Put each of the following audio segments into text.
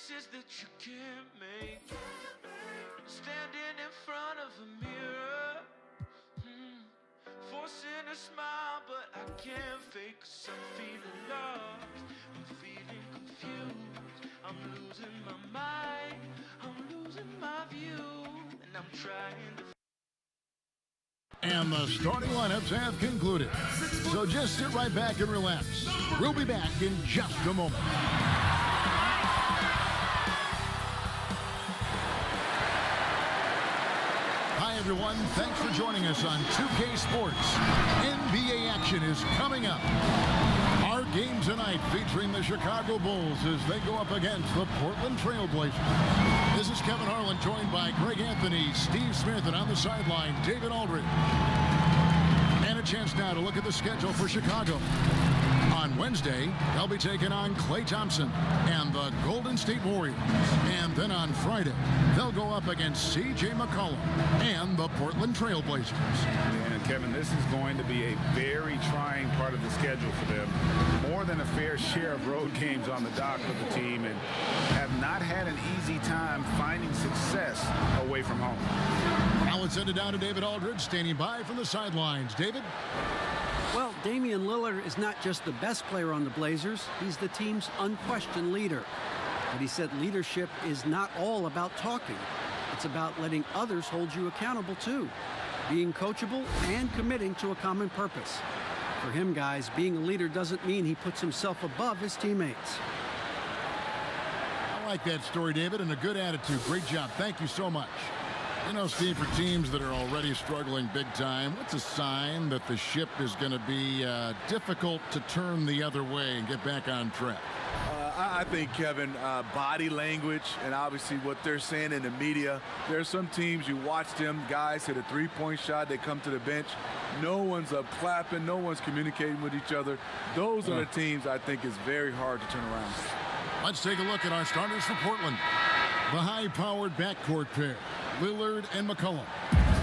faces that you can't make. Standing in front of a mirror, forcing a smile, but I can't fake, 'cause I'm feeling lost, I'm feeling confused, I'm losing my mind, I'm losing my view, and I'm trying to. And the starting lineups have concluded. So just sit right back and relax. We'll be back in just a moment. Hi, everyone. Thanks for joining us on 2K Sports. NBA action is coming up. Our game tonight featuring the Chicago Bulls as they go up against the Portland Trail Blazers. This is Kevin Harlan, joined by Greg Anthony, Steve Smith, and on the sideline, David Aldridge. And a chance now to look at the schedule for Chicago. On Wednesday, they'll be taking on Klay Thompson and the Golden State Warriors. And then on Friday, they'll go up against C.J. McCollum and the Portland Trail Blazers. And Kevin, this is going to be a very trying part of the schedule for them. More than a fair share of road games on the dock for the team, and have not had an easy time finding success away from home. Now let's send it down to David Aldridge, standing by from the sidelines. David? Well, Damian Lillard is not just the best player on the Blazers, he's the team's unquestioned leader. But he said leadership is not all about talking. It's about letting others hold you accountable too. Being coachable and committing to a common purpose. For him, guys, being a leader doesn't mean he puts himself above his teammates. I like that story, David, and a good attitude. Great job. Thank you so much. You know, Steve, for teams that are already struggling big time, what's a sign that the ship is going to be difficult to turn the other way and get back on track? I think, Kevin, body language and obviously what they're saying in the media. There are some teams, you watch them, guys hit a three-point shot, they come to the bench. No one's up clapping, no one's communicating with each other. Those are the teams I think is very hard to turn around. Let's take a look at our starters for Portland. The high-powered backcourt pair, Lillard and McCollum.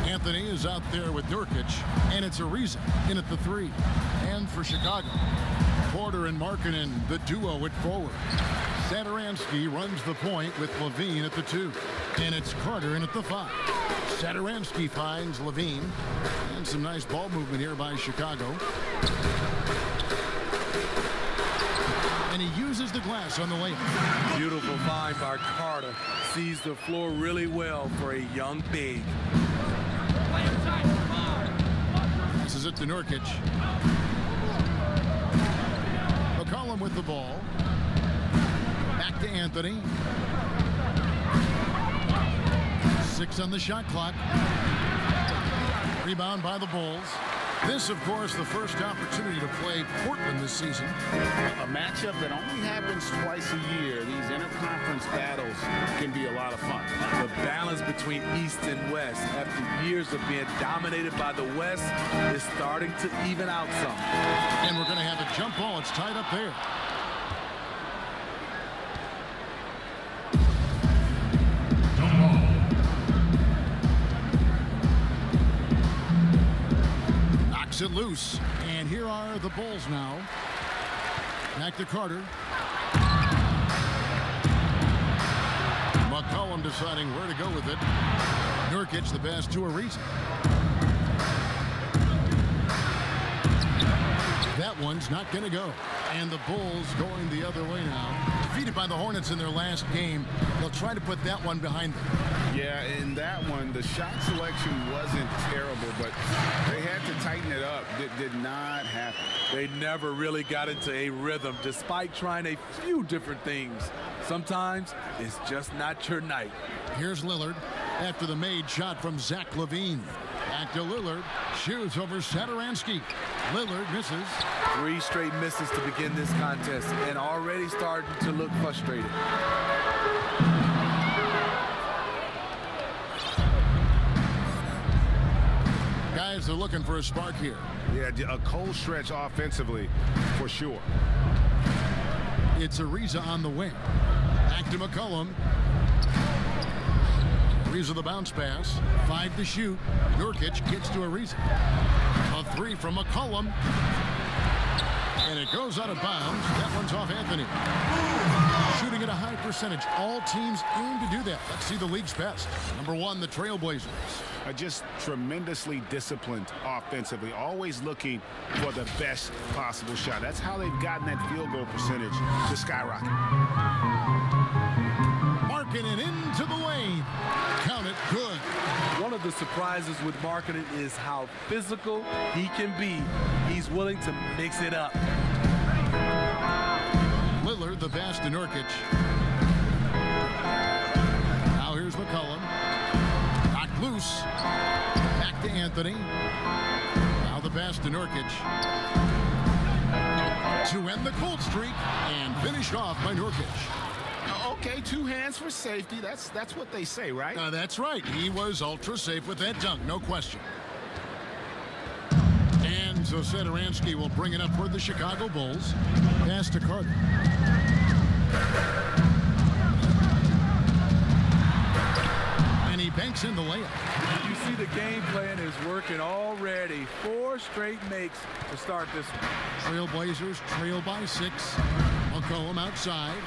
Anthony is out there with Nurkic, and it's Ariza in at the 3. And for Chicago, Porter and Markkanen, the duo at forward. Satoransky runs the point with LaVine at the 2. And it's Carter in at the 5. Satoransky finds LaVine. And some nice ball movement here by Chicago. And he uses the glass on the layup. Beautiful find by Carter. Sees the floor really well for a young big. This is it to Nurkic. McCollum with the ball. Back to Anthony. 6 on the shot clock. Rebound by the Bulls. This, of course, the first opportunity to play Portland this season. A matchup that only happens twice a year. These interconference battles can be a lot of fun. The balance between East and West after years of being dominated by the West is starting to even out some. And we're going to have a jump ball. It's tied up there. It loose, and here are the Bulls now. Back to Carter. McCollum deciding where to go with it. Nurkic the pass to Ariza. That one's not going to go. And the Bulls going the other way now. Defeated by the Hornets in their last game. They'll try to put that one behind them. Yeah, in that one, the shot selection wasn't terrible, but they had to tighten it up. It did not happen. They never really got into a rhythm, despite trying a few different things. Sometimes it's just not your night. Here's Lillard after the made shot from Zach LaVine. Back to Lillard. Shoots over Satoransky. Lillard misses. 3 straight misses to begin this contest and already starting to look frustrated. Guys are looking for a spark here. Yeah, a cold stretch offensively for sure. It's Ariza on the wing. Back to McCollum. Ariza the bounce pass. 5 to shoot. Nurkic gets to Ariza. A 3 from McCollum. And it goes out of bounds. That one's off Anthony. Shooting at a high percentage. All teams aim to do that. Let's see the league's best. Number 1, the Trailblazers. Are just tremendously disciplined offensively, always looking for the best possible shot. That's how they've gotten that field goal percentage to skyrocket. Markkanen into the lane. Count it, good. One of the surprises with Markkanen is how physical he can be. He's willing to mix it up. Lillard, the pass to Nurkic. Now here's McCollum. Knocked loose. Back to Anthony. Now the pass to Nurkic. To end the cold streak and finished off by Nurkic. Okay, 2 hands for safety. That's what they say, right? That's right. He was ultra safe with that dunk, no question. And so Satoransky will bring it up for the Chicago Bulls. Pass to Carter. And he banks in the layup. You see the game plan is working already. 4 straight makes to start this one. Trailblazers trail by 6. McCollum outside.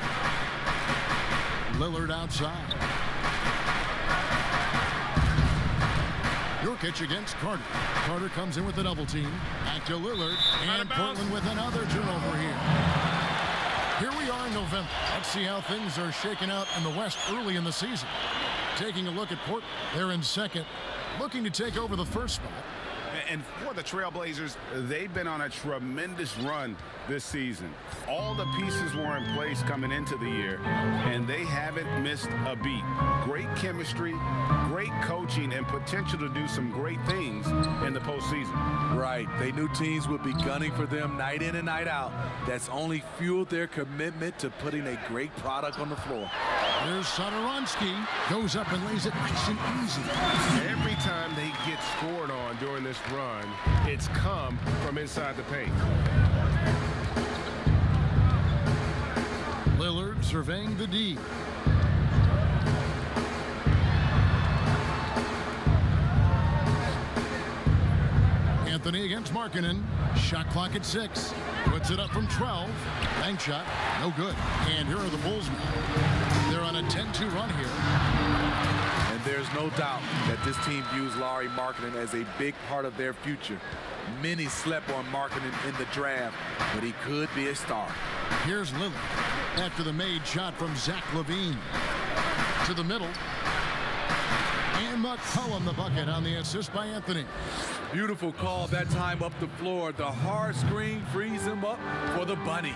Lillard outside. Nurkic against Carter. Carter comes in with a double team. Back to Lillard. And Portland with another turnover here. Here we are in November. Let's see how things are shaking out in the West early in the season. Taking a look at Portland. They're in second, looking to take over the first spot. And for the Trailblazers, they've been on a tremendous run this season. All the pieces were in place coming into the year, and they haven't missed a beat. Great chemistry, great coaching, and potential to do some great things in the postseason. Right. They knew teams would be gunning for them night in and night out. That's only fueled their commitment to putting a great product on the floor. There's Satoransky. Goes up and lays it nice and easy. Every time they get scored on during this run, it's come from inside the paint. Lillard surveying the D. Anthony against Markkanen. Shot clock at 6. Puts it up from 12. Bank shot. No good. And here are the Bulls now. They're on a 10-2 run here. And there's no doubt that this team views Lauri Markkanen as a big part of their future. Many slept on Markkanen in the draft, but he could be a star. Here's Lillard after the made shot from Zach LaVine. To the middle. And McCollum the bucket on the assist by Anthony. Beautiful call that time up the floor. The hard screen frees him up for the bunny.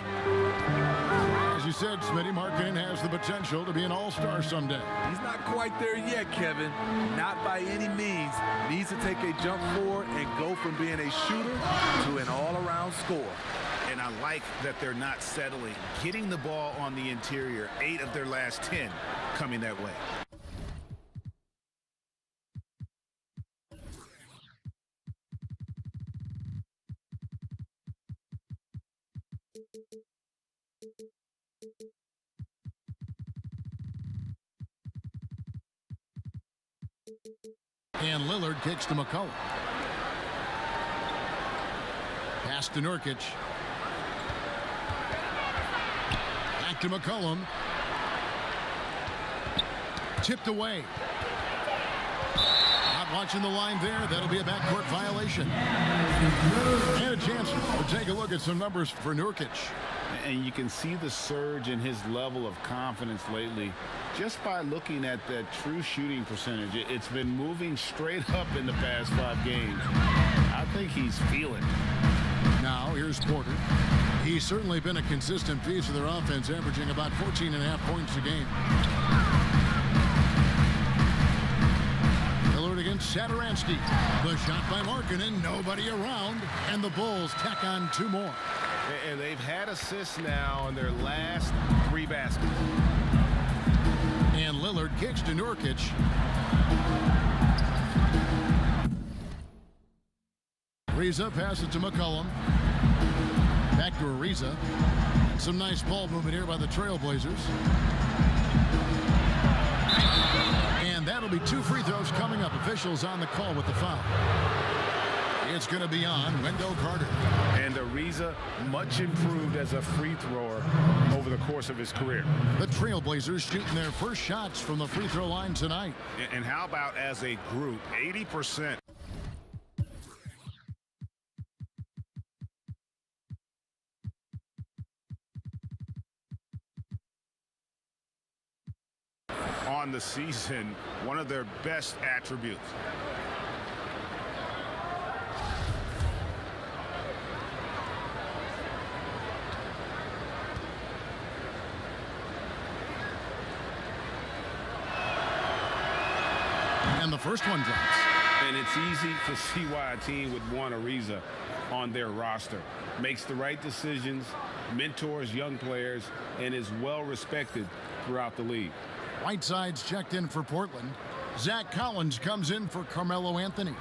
As you said, Smitty, Markkanen has the potential to be an all-star someday. He's not quite there yet, Kevin. Not by any means. Needs to take a jump forward and go from being a shooter to an all-around scorer. And I like that they're not settling. Getting the ball on the interior, 8 of their last 10 coming that way. And Lillard kicks to McCollum. Pass to Nurkic. Back to McCollum. Tipped away. Not watching the line there. That'll be a backcourt violation. And a chance to take a look at some numbers for Nurkic. And you can see the surge in his level of confidence lately just by looking at that true shooting percentage. It's been moving straight up in the past 5 games. I think he's feeling it. Now here's Porter. He's certainly been a consistent piece of their offense, averaging about 14.5 points a game. Lillard against Satoransky. The shot by Markkanen, nobody around, and the Bulls tack on 2 more. And they've had assists now on their last 3 baskets. And Lillard kicks to Nurkic. Ariza passes to McCollum. Back to Ariza. Some nice ball movement here by the Trailblazers. And that'll be 2 free throws coming up. Officials on the call with the foul. It's going to be on Wendell Carter. And Ariza, much improved as a free thrower over the course of his career. The Trailblazers shooting their first shots from the free throw line tonight. And how about as a group, 80%. On the season, one of their best attributes. And the first one drops. And it's easy to see why a team would want Ariza on their roster. Makes the right decisions, mentors young players, and is well respected throughout the league. Whiteside's checked in for Portland. Zach Collins comes in for Carmelo Anthony.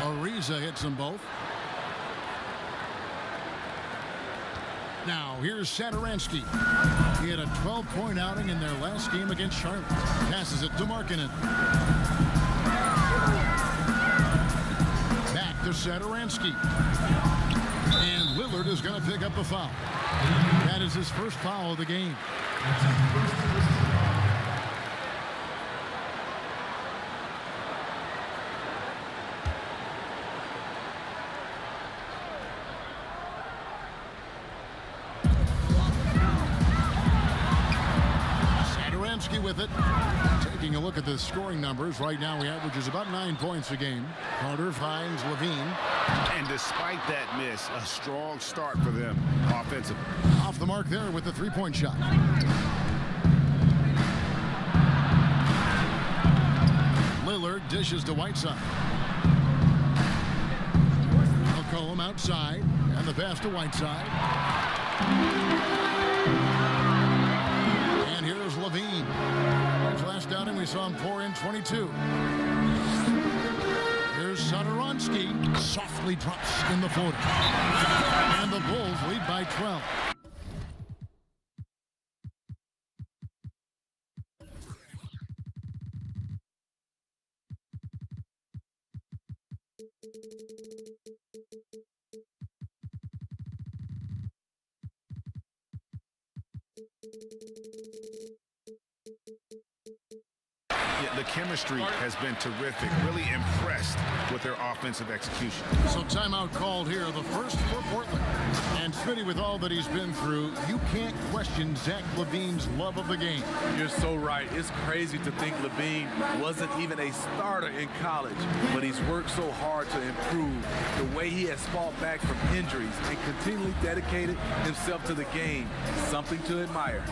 Ariza hits them both. Now, here's Satoransky. He had a 12-point outing in their last game against Charlotte. Passes it to Markkanen. Back to Satoransky. And Lillard is going to pick up the foul. That is his first foul of the game. With it. Taking a look at the scoring numbers, right now he averages about 9 points a game. Carter finds LaVine. And despite that miss, a strong start for them offensively. Off the mark there with the three-point shot. Lillard dishes to Whiteside. McCollum outside, and the pass to Whiteside. Here's LaVine. His last outing, we saw him pour in 22. Here's Satoransky. Softly drops in the floater. And the Bulls lead by 12. The chemistry has been terrific. Really impressed with their offensive execution. So timeout called here, the first for Portland. And Smitty, with all that he's been through, you can't question Zach LaVine's love of the game. You're so right. It's crazy to think LaVine wasn't even a starter in college, but he's worked so hard to improve. The way he has fought back from injuries and continually dedicated himself to the game, something to admire.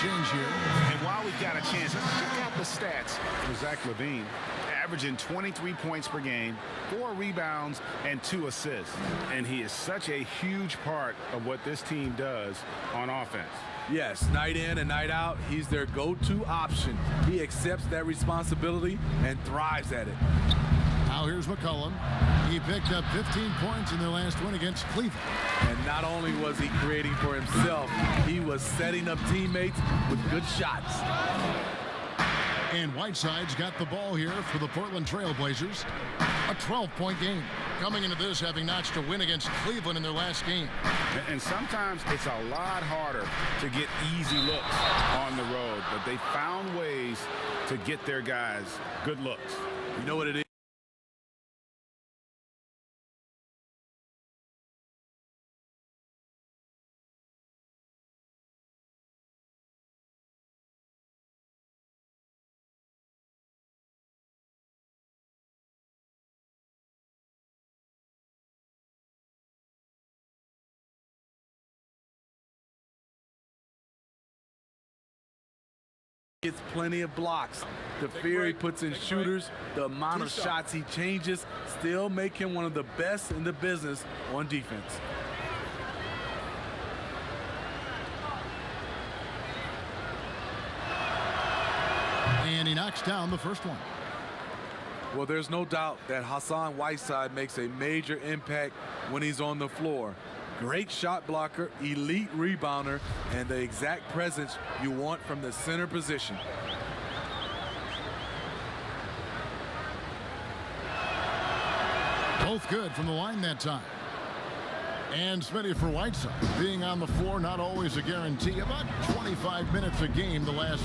Change here. And while we've got a chance, let's check out the stats for Zach LaVine. Averaging 23 points per game, 4 rebounds, and 2 assists. And he is such a huge part of what this team does on offense. Yes, night in and night out, he's their go-to option. He accepts that responsibility and thrives at it. Now here's McCollum. He picked up 15 points in their last win against Cleveland. And not only was he creating for himself, he was setting up teammates with good shots. And Whiteside's got the ball here for the Portland Trailblazers. A 12-point game. Coming into this, having notched a win against Cleveland in their last game. And sometimes it's a lot harder to get easy looks on the road, but they found ways to get their guys good looks. You know what it is? Gets plenty of blocks. The fear he puts in shooters, the amount of shots he changes, still make him one of the best in the business on defense. And he knocks down the first one. Well, there's no doubt that Hassan Whiteside makes a major impact when he's on the floor. Great shot blocker, elite rebounder, and the exact presence you want from the center position. Both good from the line that time. And Smitty, for Whiteside, being on the floor, not always a guarantee. About 25 minutes a game the last.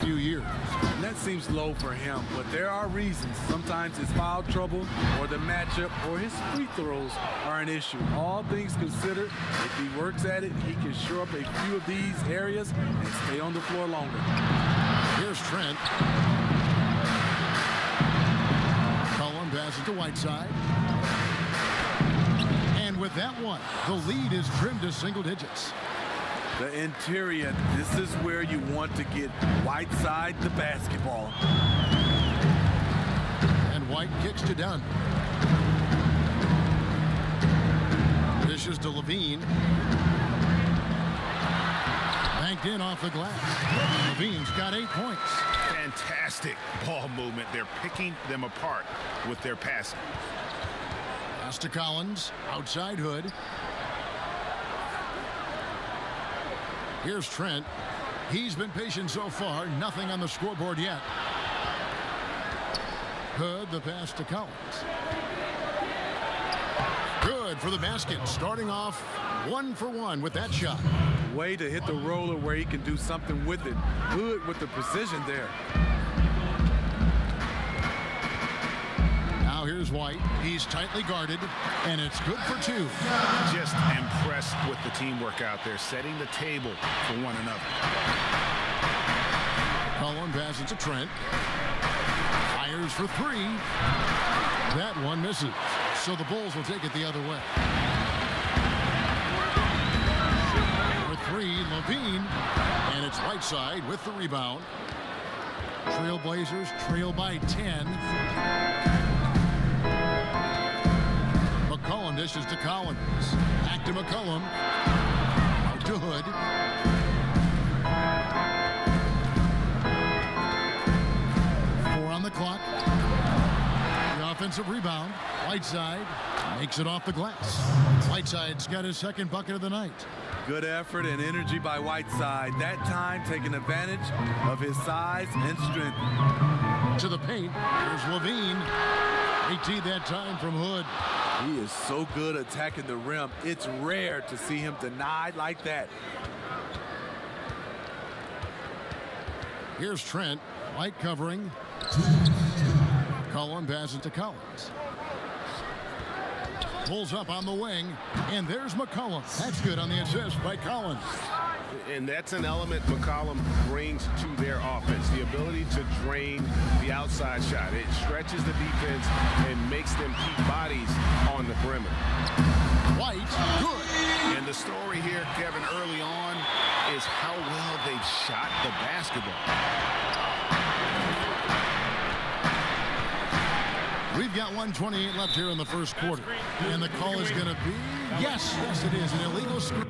Few years. And that seems low for him, but there are reasons. Sometimes it's foul trouble or the matchup or his free throws are an issue. All things considered, if he works at it, he can shore up a few of these areas and stay on the floor longer. Here's Trent. Cullen passes to Whiteside. And with that one, the lead is trimmed to single digits. The interior, this is where you want to get Whiteside the basketball. And White kicks to Dunn. Dishes to LaVine. Banked in off the glass. LaVine's got 8 points. Fantastic ball movement. They're picking them apart with their passing. Pass to Collins. Outside Hood. Here's Trent. He's been patient so far. Nothing on the scoreboard yet. Hood, the pass to Collins. Good for the basket. Starting off 1 for 1 with that shot. Way to hit the roller where he can do something with it. Hood with the precision there. Now here's White. He's tightly guarded, and it's good for 2. Just impressed with the teamwork out there, setting the table for one another. Cullen passes to Trent. Fires for 3. That one misses. So the Bulls will take it the other way. For 3, LaVine. And it's Whiteside with the rebound. Trailblazers trail by 10. McCollum dishes to Collins. Back to McCollum. Out to Hood. On the clock. The offensive rebound. Whiteside makes it off the glass. Whiteside's got his second bucket of the night. Good effort and energy by Whiteside. That time taking advantage of his size and strength. To the paint. Here's LaVine. 18 that time from Hood. He is so good attacking the rim. It's rare to see him denied like that. Here's Trent. White covering. Cullen passes to Collins. Pulls up on the wing, and there's McCollum. That's good on the assist by Collins. And that's an element McCollum brings to their offense, the ability to drain the outside shot. It stretches the defense and makes them keep bodies on the perimeter. White, good. And the story here, Kevin, early on is how well they've shot the basketball. We've got 1:28 left here in the first quarter. And the call is going to be, yes, it is, an illegal screen.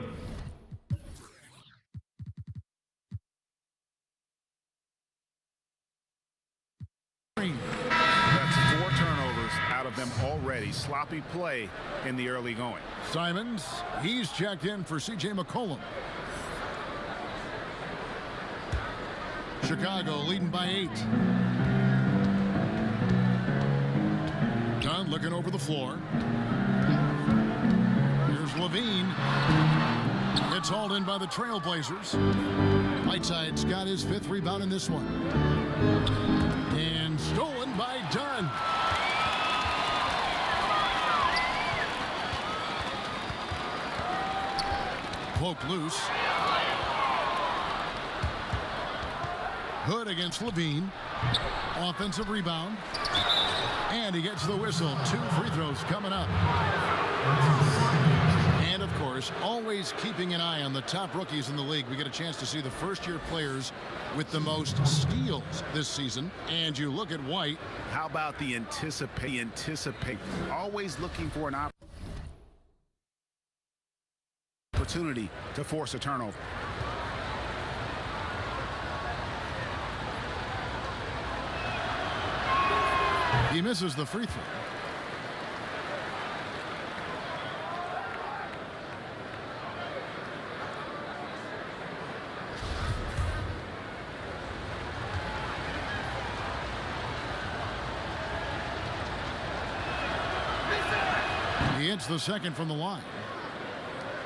That's 4 turnovers out of them already. Sloppy play in the early going. Simons, he's checked in for C.J. McCollum. Chicago leading by 8. Dunn looking over the floor. Here's LaVine. It's hauled in by the Trailblazers. Whiteside's got his 5th rebound in this one. And stolen by Dunn. Poke loose. Hood against LaVine. Offensive rebound. And he gets the whistle. 2 free throws coming up. And, of course, always always keeping an eye on the top rookies in the league. We get a chance to see the first-year players with the most steals this season. And you look at White. How about the anticipate? Always looking for an opportunity to force a turnover. He misses the free throw. He hits the second from the line.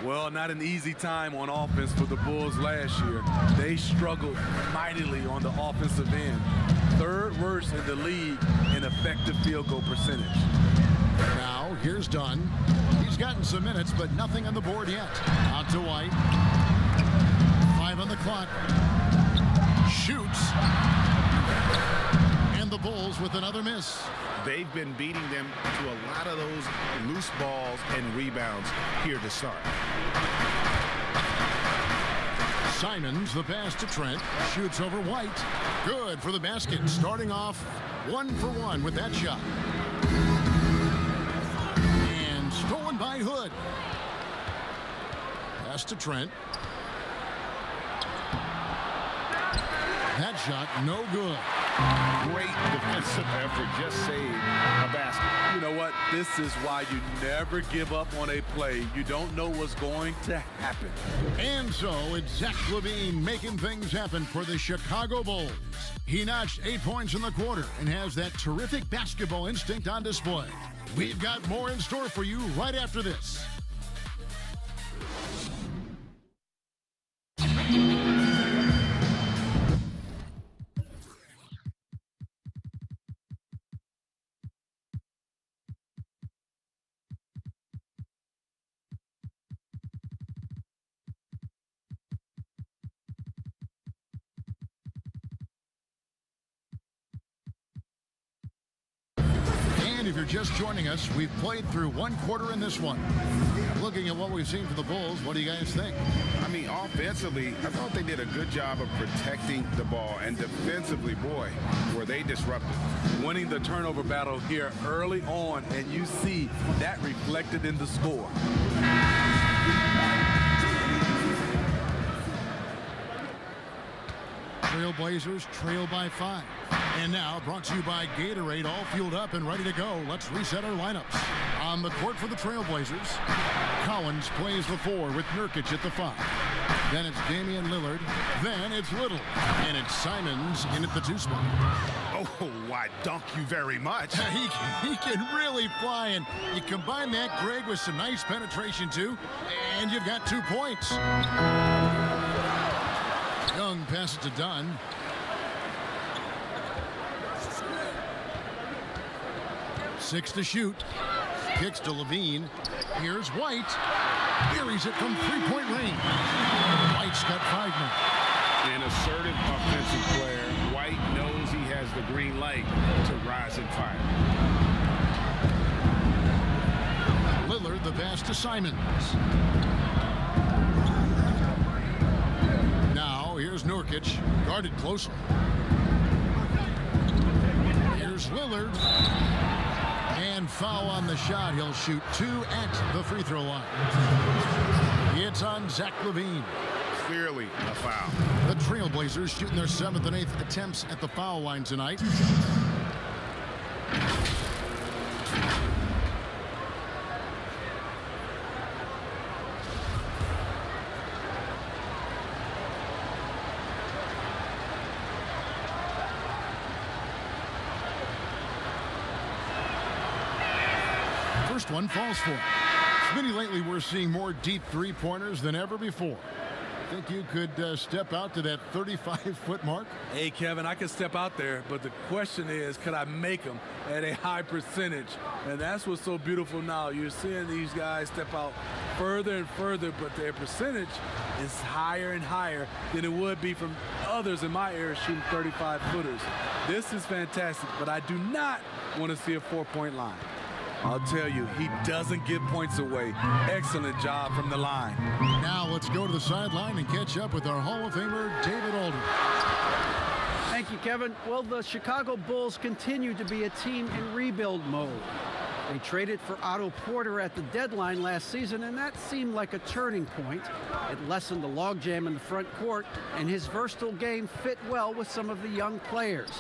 Well, not an easy time on offense for the Bulls last year. They struggled mightily on the offensive end. Third worst in the league in effective field goal percentage. Now, here's Dunn. He's gotten some minutes, but nothing on the board yet. Out to White. 5 on the clock. Shoots. And the Bulls with another miss. They've been beating them to a lot of those loose balls and rebounds here to start. Simons, the pass to Trent, shoots over White. Good for the basket, starting off 1 for 1 with that shot. And stolen by Hood. Pass to Trent. That shot, no good. Great defensive effort, just saved a basket. You know what? This is why you never give up on a play. You don't know what's going to happen. And so it's Zach LaVine making things happen for the Chicago Bulls. He notched 8 points in the quarter and has that terrific basketball instinct on display. We've got more in store for you right after this. If you're just joining us, we've played through 1 quarter in this one. Looking at what we've seen from the Bulls, what do you guys think? I mean, offensively, I thought they did a good job of protecting the ball. And defensively, boy, were they disruptive. Winning the turnover battle here early on, and you see that reflected in the score. Trailblazers trail by 5. And now, brought to you by Gatorade, all fueled up and ready to go. Let's reset our lineups. On the court for the Trailblazers, Collins plays the 4 with Nurkic at the 5. Then it's Damian Lillard. Then it's Little. And it's Simons in at the 2 spot. Oh, why, dunk you very much. He can really fly, and you combine that, Greg, with some nice penetration, too, and you've got 2 points. Young passes to Dunn. Six to shoot. Kicks to LaVine. Here's White. Buries it from 3-point range. White's got 5 now. An assertive offensive player. White knows he has the green light to rise and fire. Lillard, the pass to Simons. Now, here's Nurkic, guarded closely. Here's Lillard. And foul on the shot. He'll shoot 2 at the free throw line. It's on Zach LaVine. Clearly a foul. The Trailblazers shooting their 7th and 8th attempts at the foul line tonight. First one falls for him. Smitty, lately we're seeing more deep 3-pointers than ever before. Think you could step out to that 35-foot mark? Hey, Kevin, I can step out there, but the question is, could I make them at a high percentage? And that's what's so beautiful now. You're seeing these guys step out further and further, but their percentage is higher and higher than it would be from others in my era shooting 35-footers. This is fantastic, but I do not want to see a 4-point line. I'll tell you, he doesn't give points away. Excellent job from the line. Now let's go to the sideline and catch up with our Hall of Famer, David Aldridge. Thank you, Kevin. Well, the Chicago Bulls continue to be a team in rebuild mode. They traded for Otto Porter at the deadline last season, and that seemed like a turning point. It lessened the logjam in the front court, and his versatile game fit well with some of the young players.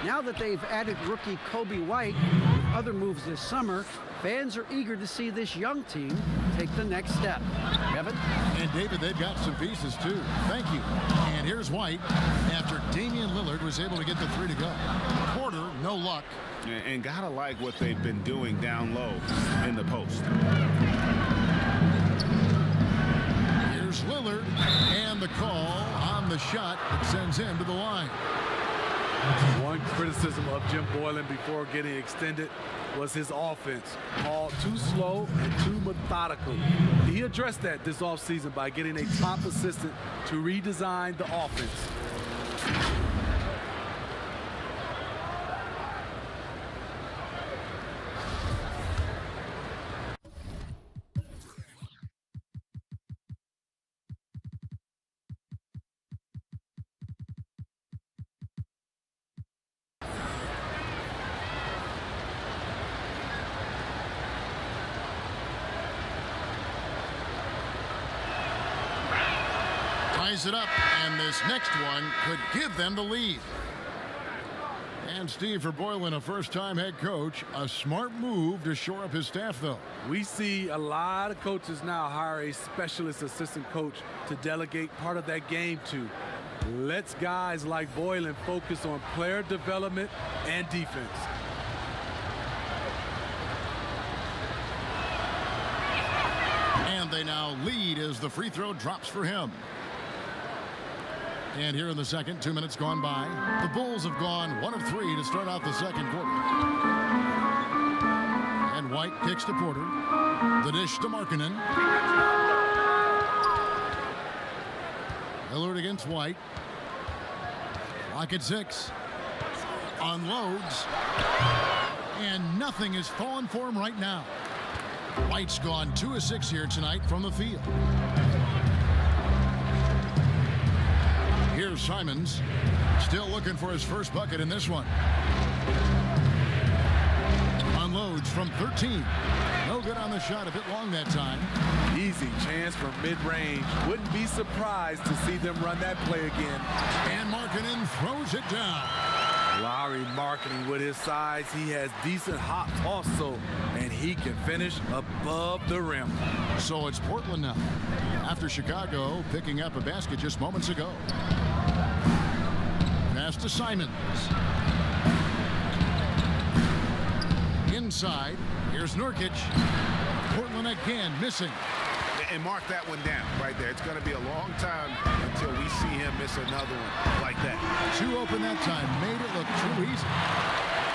Now that they've added rookie Kobe White with other moves this summer, fans are eager to see this young team take the next step. Kevin? And David, they've got some pieces too. Thank you. And here's White after Damian Lillard was able to get the three to go. Porter, no luck. And gotta like what they've been doing down low in the post. Here's Lillard, and the call on the shot that sends him to the line. One criticism of Jim Boylen before getting extended was his offense. Called too slow and too methodical. He addressed that this offseason by getting a top assistant to redesign the offense. Ties it up, and this next one could give them the lead. And Steve, for Boylen, a first-time head coach, a smart move to shore up his staff, though. We see a lot of coaches now hire a specialist assistant coach to delegate part of that game to. Lets guys like Boylen focus on player development and defense. And they now lead as the free throw drops for him. And here in the second, 2 minutes gone by. The Bulls have gone 1 of 3 to start out the second quarter. And White kicks to Porter. The dish to Markkanen. Lillard against White. Clock at 6. Unloads. And nothing is falling for him right now. White's gone 2 of 6 here tonight from the field. Here's Simons, still looking for his first bucket in this one. Unloads from 13. No good on the shot, a bit long that time. Easy chance from mid-range. Wouldn't be surprised to see them run that play again. And Markkanen throws it down. Lowry marketing with his size. He has decent hops also, and he can finish above the rim. So it's Portland now, after Chicago picking up a basket just moments ago. Pass to Simons. Inside, here's Nurkic. Portland again missing. And mark that one down right there. It's going to be a long time until we see him miss another one like that. 2 open that time. Made it look too easy.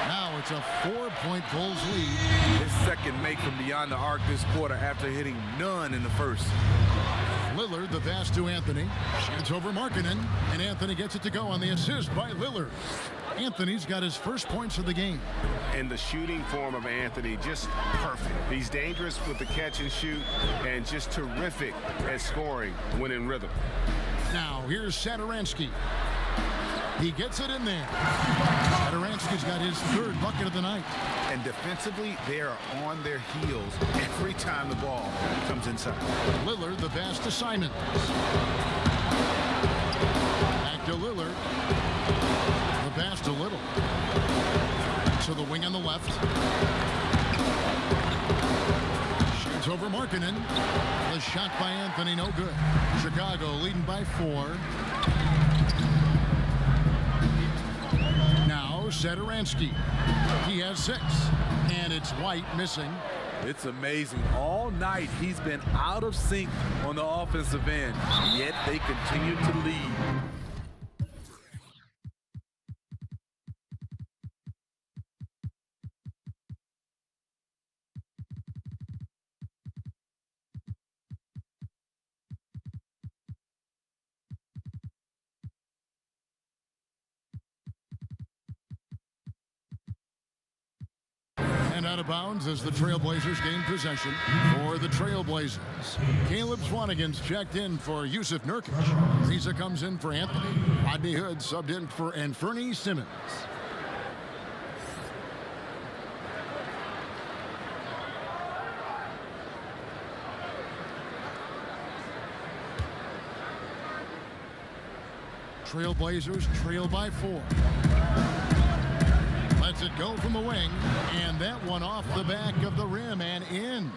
Now it's a 4-point Bulls lead. His second make from beyond the arc this quarter after hitting none in the first. Lillard, the pass to Anthony. Shoots over Markkanen, and Anthony gets it to go on the assist by Lillard. Anthony's got his first points of the game. And the shooting form of Anthony, just perfect. He's dangerous with the catch and shoot, and just terrific at scoring when in rhythm. Now here's Satoransky. He gets it in there. Satoransky's got his third bucket of the night. And defensively, they are on their heels every time the ball comes inside. Lillard, the pass to Simons. Back to Lillard. The pass to Little. To the wing on the left. Shoots over Markkanen. The shot by Anthony, no good. Chicago leading by 4. Now Satoransky. He has 6. And it's White missing. It's amazing. All night he's been out of sync on the offensive end, yet they continue to lead. out of bounds as the Trailblazers gain possession. For the Trailblazers, Caleb Swanigan's checked in for Yusuf Nurkic. Riza comes in for Anthony. Rodney Hood subbed in for Anferny Simmons. Trailblazers trail by 4. Lets it go from the wing, and that one off the back of the rim and in.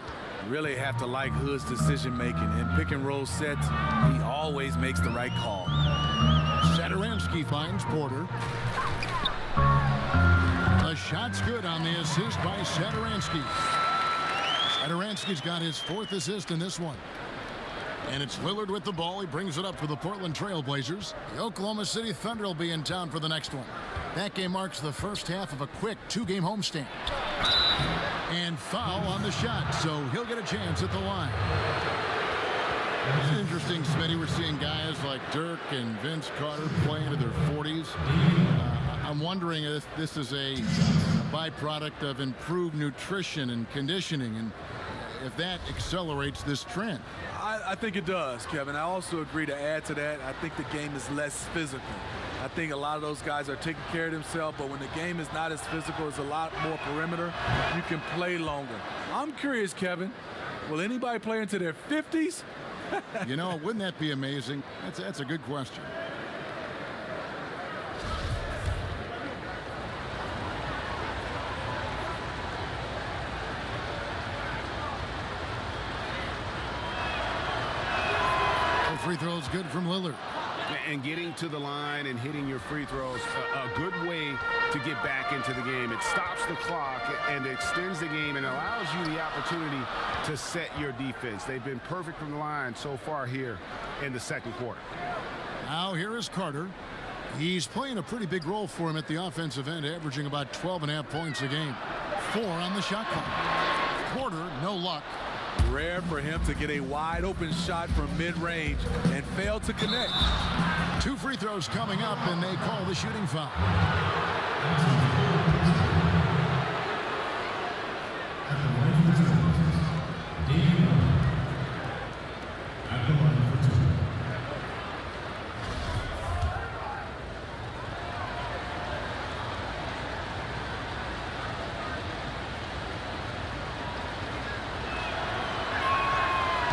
Really have to like Hood's decision making. In pick and roll sets, he always makes the right call. Satoransky finds Porter. The shot's good on the assist by Satoransky. Satoransky's got his 4th assist in this one. And it's Lillard with the ball. He brings it up for the Portland Trailblazers. The Oklahoma City Thunder will be in town for the next one. That game marks the first half of a quick 2-game homestand. And foul on the shot, so he'll get a chance at the line. It's interesting, Smitty. We're seeing guys like Dirk and Vince Carter play into their 40s. I'm wondering if this is a byproduct of improved nutrition and conditioning, and if that accelerates this trend. I think it does, Kevin. I also agree to add to that. I think the game is less physical. I think a lot of those guys are taking care of themselves, but when the game is not as physical, it's a lot more perimeter. You can play longer. I'm curious, Kevin, will anybody play into their 50s? You know, wouldn't that be amazing? That's a good question. Free throws good from Lillard. And getting to the line and hitting your free throws, a good way to get back into the game. It stops the clock and extends the game and allows you the opportunity to set your defense. They've been perfect from the line so far here in the second quarter. Now here is Carter. He's playing a pretty big role for him at the offensive end, averaging about 12.5 points a game. 4 on the shot clock. Porter, no luck. Rare for him to get a wide open shot from mid-range and fail to connect. 2 free throws coming up, and they call the shooting foul.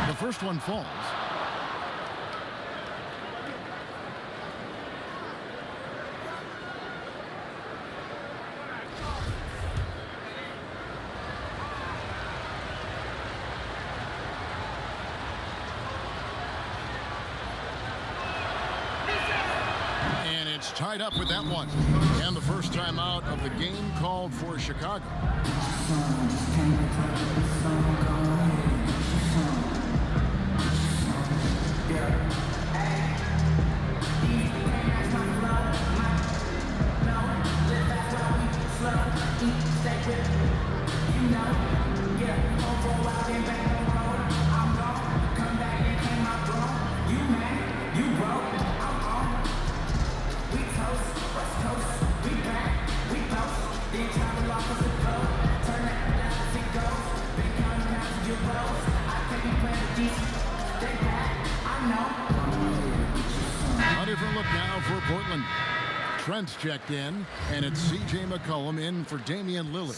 The first one falls. And it's tied up with that one. And the first time out of the game called for Chicago. A different look now for Portland. Trent's checked in, and it's C.J. McCollum in for Damian Lillard.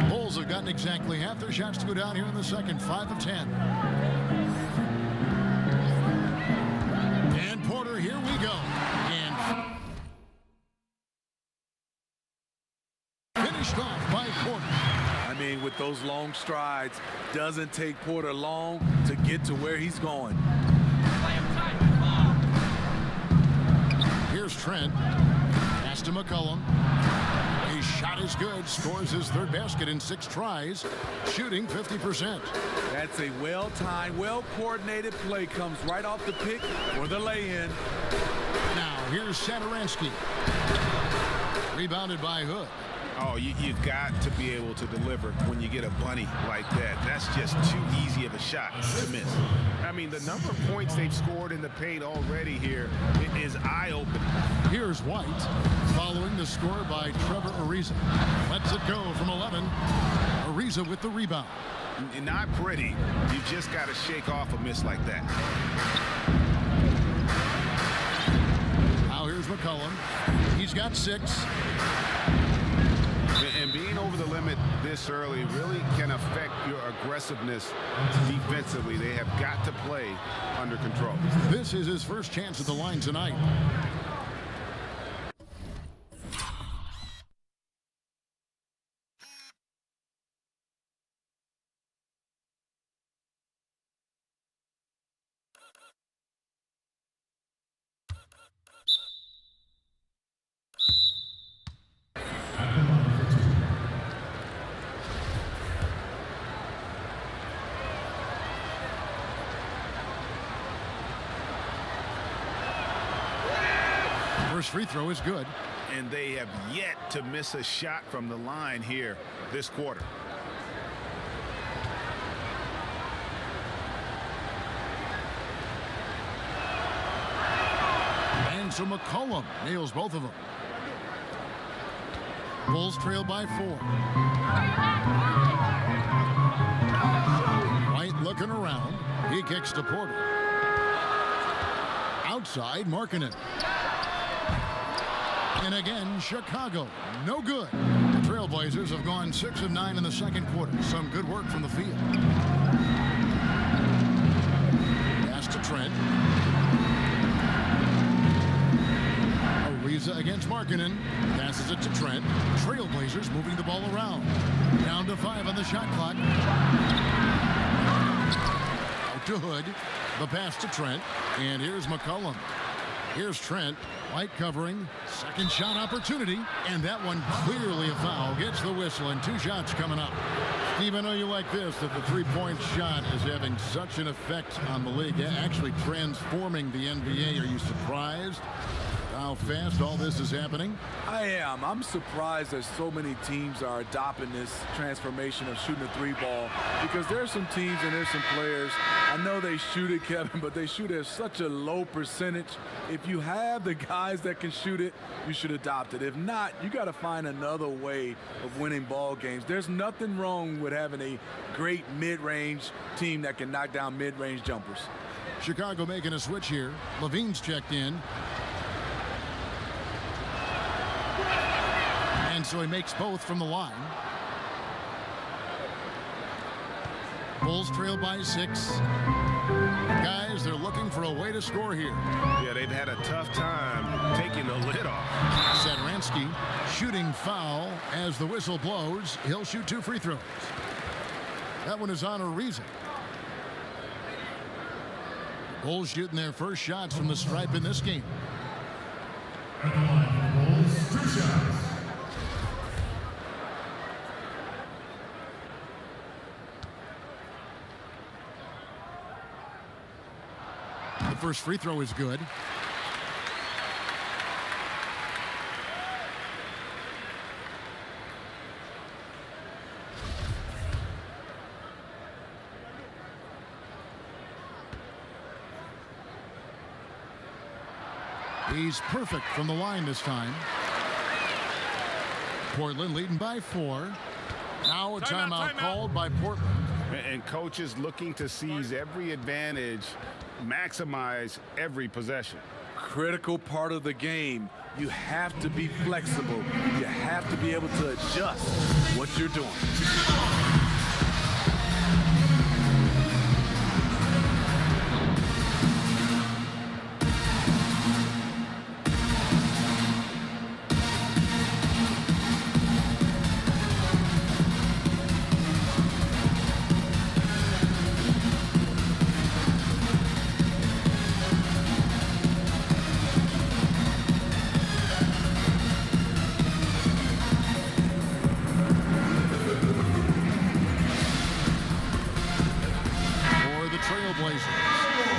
The Bulls have gotten exactly half their shots to go down here in the second, 5 of 10. And Porter, here we go. And finished off by Porter. I mean, with those long strides, doesn't take Porter long to get to where he's going. Here's Trent. Pass to McCollum. His shot is good. Scores his 3rd basket in 6 tries. Shooting 50%. That's a well-timed, well-coordinated play. Comes right off the pick or the lay-in. Now, here's Satoransky. Rebounded by Hood. Oh, you've got to be able to deliver when you get a bunny like that. That's just too easy of a shot to miss. I mean, the number of points they've scored in the paint already here is eye-opening. Here's White, following the score by Trevor Ariza. Lets it go from 11. Ariza with the rebound. Not pretty. You've just got to shake off a miss like that. Now here's McCollum. He's got 6. And being over the limit this early really can affect your aggressiveness defensively. They have got to play under control. This is his first chance at the line tonight. First free throw is good. And they have yet to miss a shot from the line here this quarter. And so McCollum nails both of them. Bulls trail by 4. White looking around. He kicks to Porter. Outside, Markkanen. And again, Chicago, no good. The Trailblazers have gone 6 of 9 in the second quarter. Some good work from the field. Pass to Trent. Ariza against Markkanen. Passes it to Trent. Trailblazers moving the ball around. Down to 5 on the shot clock. Out to Hood. The pass to Trent. And here's McCollum. Here's Trent. White covering. Second shot opportunity. And that one clearly a foul. Gets the whistle and 2 shots coming up. Steve, I know you like this, that the three-point shot is having such an effect on the league, actually transforming the NBA. Are you surprised how fast all this is happening? I am. I'm surprised that so many teams are adopting this transformation of shooting a 3-ball, because there's some teams and there's some players, I know they shoot it, Kevin, but they shoot at such a low percentage. If you have the guys that can shoot it, you should adopt it. If not, you got to find another way of winning ball games. There's nothing wrong with having a great mid-range team that can knock down mid-range jumpers. Chicago making a switch here. LaVine's checked in. And so he makes both from the line. Bulls trail by 6. Guys, they're looking for a way to score here. Yeah, they've had a tough time taking the lid off. Satoransky shooting foul as the whistle blows. He'll shoot 2 free throws. That one is on Ariza. Bulls shooting their first shots from the stripe in this game. Bulls, 2 shots. The first free throw is good. He's perfect from the line this time. Portland leading by 4. Now a timeout called by Portland. And coaches looking to seize every advantage, maximize every possession. Critical part of the game. You have to be flexible. You have to be able to adjust what you're doing.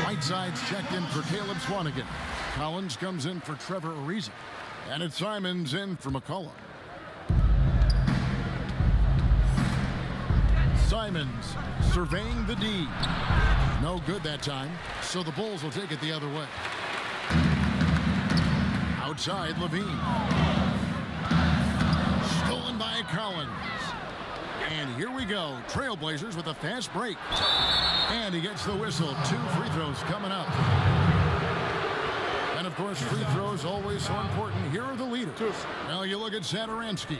Whiteside's checked in for Caleb Swanigan. Collins comes in for Trevor Ariza. And it's Simons in for McCollum. Simons surveying the D. No good that time, so the Bulls will take it the other way. Outside, LaVine. Stolen by Collins. And here we go. Trailblazers with a fast break. And he gets the whistle. 2 free throws coming up. And, of course, free throws always so important. Here are the leaders. Now you look at Satoransky,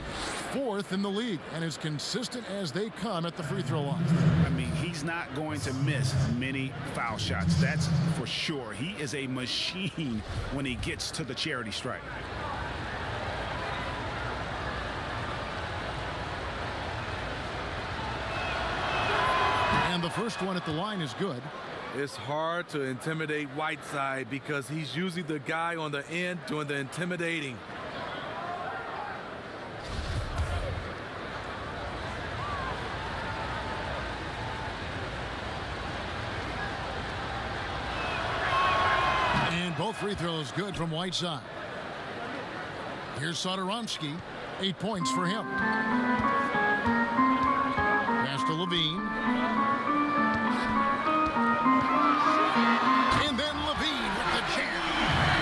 4th in the league, and as consistent as they come at the free throw line. I mean, he's not going to miss many foul shots. That's for sure. He is a machine when he gets to the charity stripe. And the first one at the line is good. It's hard to intimidate Whiteside because he's usually the guy on the end doing the intimidating. And both free throws good from Whiteside. Here's Satoransky. 8 points for him. Pass to LaVine. And then LaVine with the jam.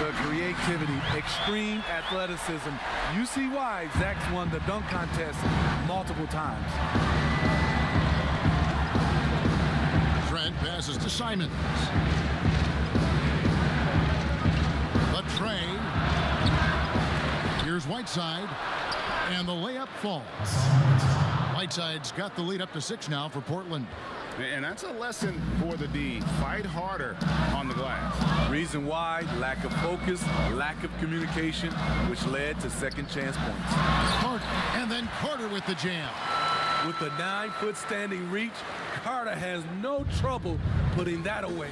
The creativity, extreme athleticism. You see why Zach's won the dunk contest multiple times. Trent passes to Simons. The tray. Here's Whiteside. And the layup falls. Whiteside's got the lead up to 6 now for Portland. And that's a lesson for the D. Fight harder on the glass. Reason why, lack of focus, lack of communication, which led to second chance points. Carter, and then Carter with the jam. With a 9-foot standing reach, Carter has no trouble putting that away.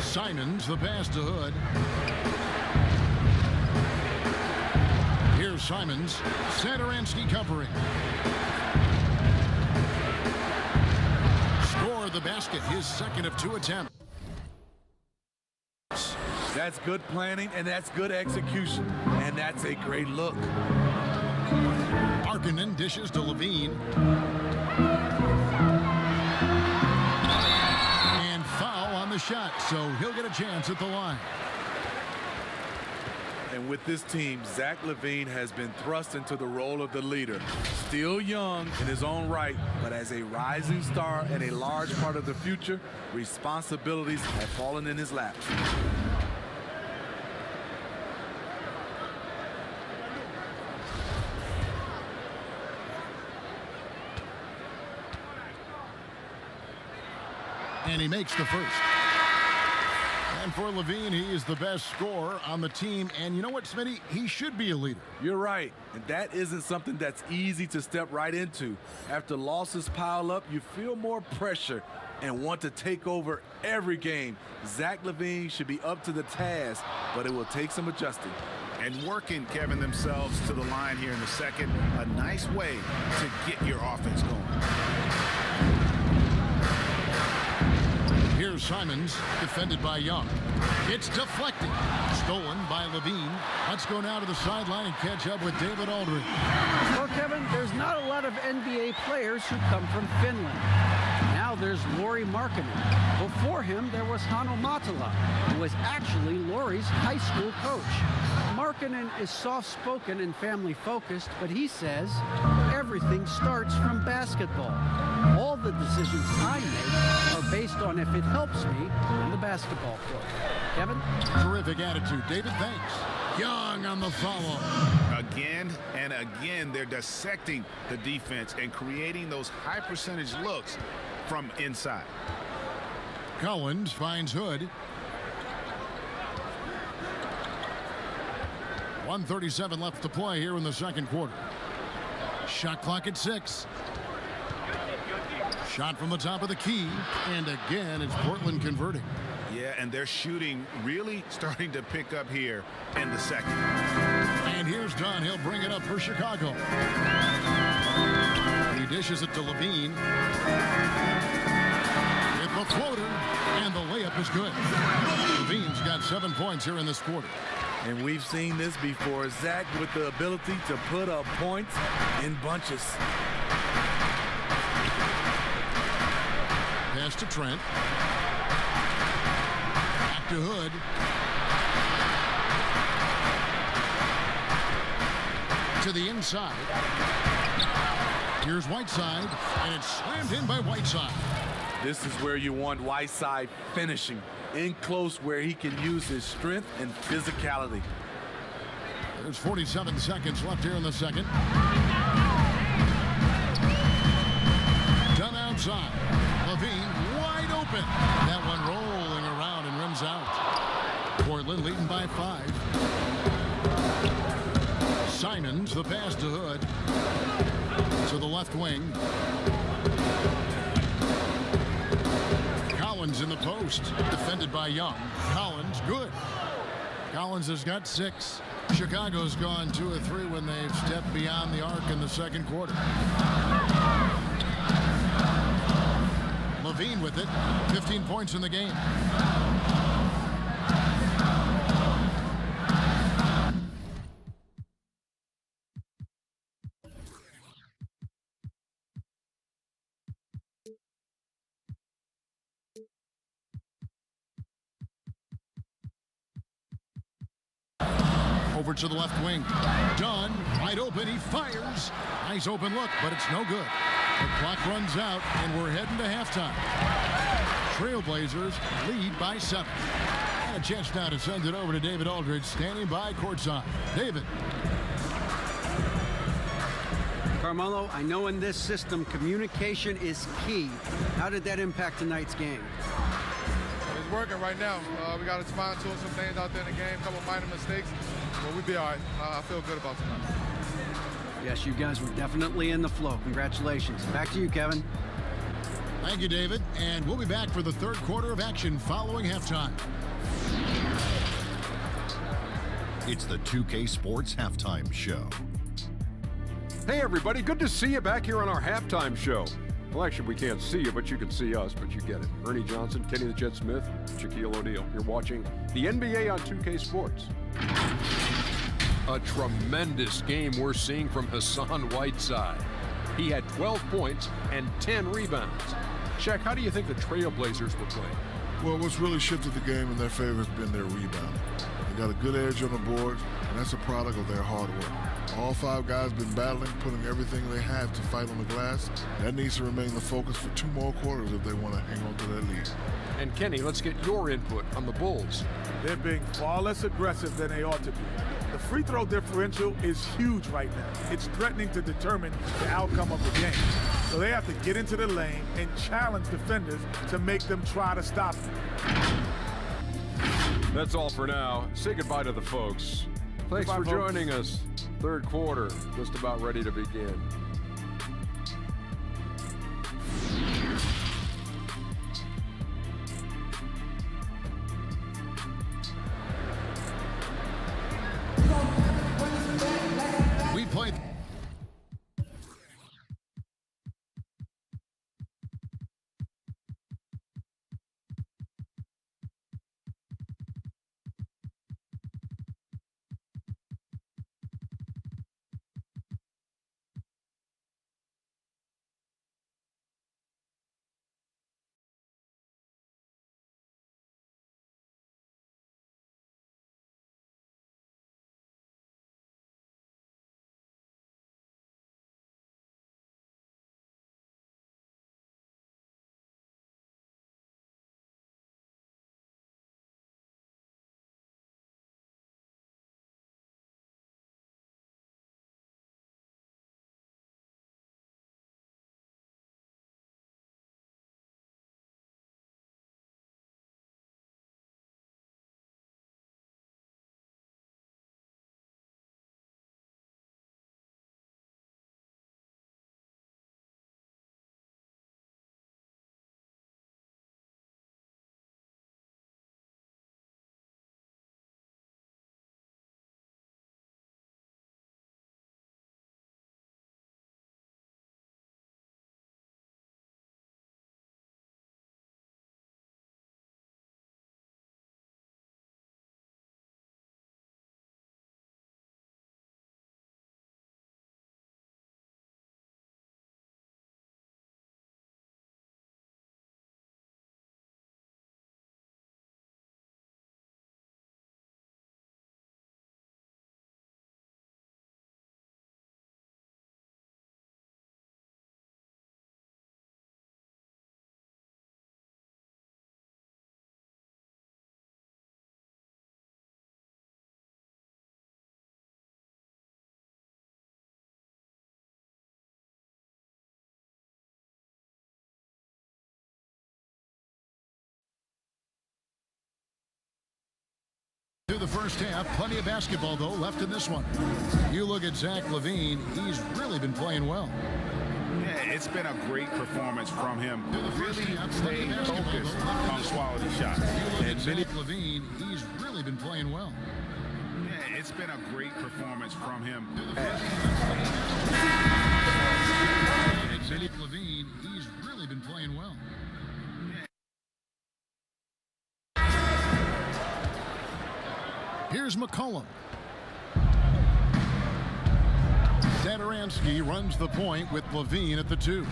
Simons, the pass to Hood. Here's Simons. Satoransky covering. Score the basket, his second of 2 attempts. That's good planning, and that's good execution, and that's a great look. Markkanen dishes to LaVine. And foul on the shot, so he'll get a chance at the line. And with this team, Zach LaVine has been thrust into the role of the leader. Still young in his own right, but as a rising star and a large part of the future, responsibilities have fallen in his lap. And he makes the first. And for LaVine, he is the best scorer on the team. And you know what, Smitty? He should be a leader. You're right. And that isn't something that's easy to step right into. After losses pile up, you feel more pressure and want to take over every game. Zach LaVine should be up to the task, but it will take some adjusting. And working, Kevin, themselves to the line here in the second. A nice way to get your offense going. Here's Simons, defended by Young. It's deflected. Stolen by LaVine. Let's go now to the sideline and catch up with David Aldridge. Well, Kevin, there's not a lot of NBA players who come from Finland. Now there's Lauri Markkanen. Before him, there was Hanno Matala, who was actually Lauri's high school coach. Markkanen is soft-spoken and family-focused, but he says everything starts from basketball. All the decisions I make are based on if it helps me on the basketball court. Kevin? Terrific attitude. David, thanks. Young on the follow. Again and again, they're dissecting the defense and creating those high percentage looks from inside. Collins finds Hood. 1:37 left to play here in the second quarter. Shot clock at 6. Shot from the top of the key. And again, it's Portland converting. Yeah, and their shooting really starting to pick up here in the second. And here's Dunn. He'll bring it up for Chicago. He dishes it to LaVine. With the floater. And the layup is good. LaVine's got 7 points here in this quarter. And we've seen this before. Zach with the ability to put up points in bunches. Pass to Trent. Back to Hood. To the inside. Here's Whiteside, and it's slammed in by Whiteside. This is where you want Whiteside finishing. In close where he can use his strength and physicality. There's 47 seconds left here in the second. Done outside. LaVine wide open. That one rolling around and rims out. Portland leading by 5. Simons, the pass to Hood. To the left wing. Collins in the post. Defended by Young. Collins, good. Collins has got 6. Chicago's gone 2 of 3 when they've stepped beyond the arc in the second quarter. LaVine with it. 15 points in the game. Over to the left wing. Dunn, wide open, he fires. Nice open look, but it's no good. The clock runs out, and we're heading to halftime. Trailblazers lead by 7. And a chance now to send it over to David Aldridge, standing by courtside. David. Carmelo, I know in this system communication is key. How did that impact tonight's game? It's working right now. We got to respond to some things out there in the game, a couple minor mistakes, but we'll be all right. I feel good about tonight. Yes, you guys were definitely in the flow. Congratulations. Back to you, Kevin. Thank you, David. And we'll be back for the third quarter of action following halftime. It's the 2K Sports Halftime Show. Hey, everybody. Good to see you back here on our halftime show. Well, actually, we can't see you, but you can see us, but you get it. Ernie Johnson, Kenny the Jet Smith, Shaquille O'Neal. You're watching the NBA on 2K Sports. A tremendous game we're seeing from Hassan Whiteside. He had 12 points and 10 rebounds. Shaq, how do you think the Trailblazers were playing? Well, what's really shifted the game in their favor has been their rebounding. They got a good edge on the board, and that's a product of their hard work. All 5 guys been battling, putting everything they have to fight on the glass. That needs to remain the focus for 2 more quarters if they want to hang on to that lead. And Kenny, let's get your input on the Bulls. They're being far less aggressive than they ought to be. The free throw differential is huge right now. It's threatening to determine the outcome of the game. So they have to get into the lane and challenge defenders to make them try to stop them. That's all for now. Say goodbye to the folks. Thanks for joining us. Third quarter, just about ready to begin. We played. Through the first half, plenty of basketball, though, left in this one. You look at Zach LaVine, he's really been playing well. Yeah, it's been a great performance from him. Really staying focused on quality shots. And Zach LaVine, he's really been playing well. Yeah, it's been a great performance from him. And Zach LaVine, he's really been playing well. Here's McCollum. Satoransky runs the point with LaVine at the 2.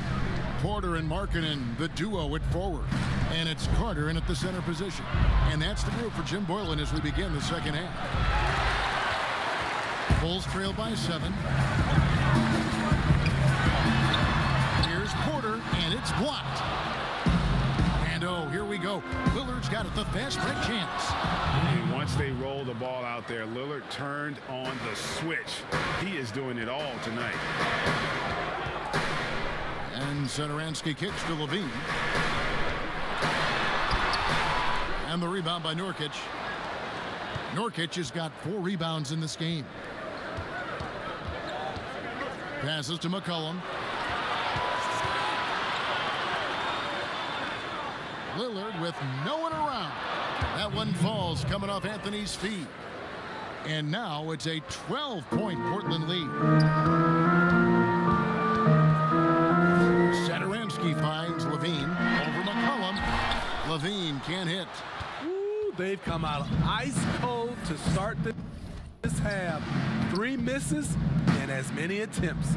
Porter and Markkanen, the duo at forward. And it's Carter in at the center position. And that's the group for Jim Boylan as we begin the second half. Bulls trail by 7. Here's Porter, and it's blocked. And oh, here we go. Lillard's got it, the fast break chance. And once they roll the ball out there, Lillard turned on the switch. He is doing it all tonight. And Satoransky kicks to LaVine. And the rebound by Nurkic. Nurkic has got 4 rebounds in this game. Passes to McCollum. Lillard with no one around. That one falls coming off Anthony's feet. And now it's a 12-point Portland lead. Satoransky finds LaVine over McCollum. LaVine can't hit. Ooh, they've come out ice cold to start this half. 3 misses and as many attempts.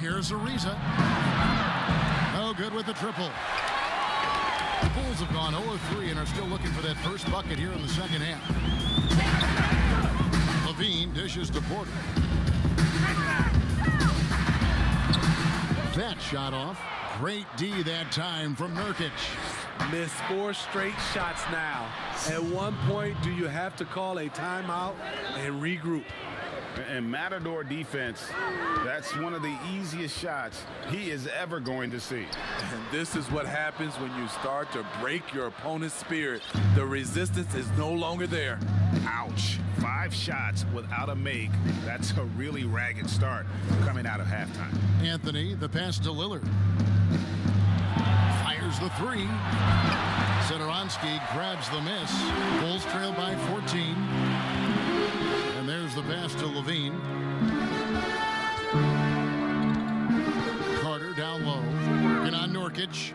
Here's Ariza. No good with the triple. The Bulls have gone 0-3 and are still looking for that first bucket here in the second half. LaVine dishes to Porter. That shot off. Great D that time from Nurkic. Missed 4 straight shots now. At one point, do you have to call a timeout and regroup? And Matador defense, that's one of the easiest shots he is ever going to see. And this is what happens when you start to break your opponent's spirit. The resistance is no longer there. Ouch. 5 shots without a make. That's a really ragged start coming out of halftime. Anthony, the pass to Lillard. Fires the 3. Satoransky grabs the miss. Bulls trail by 14. And there's the pass to LaVine. Carter down low. Working on Nurkic.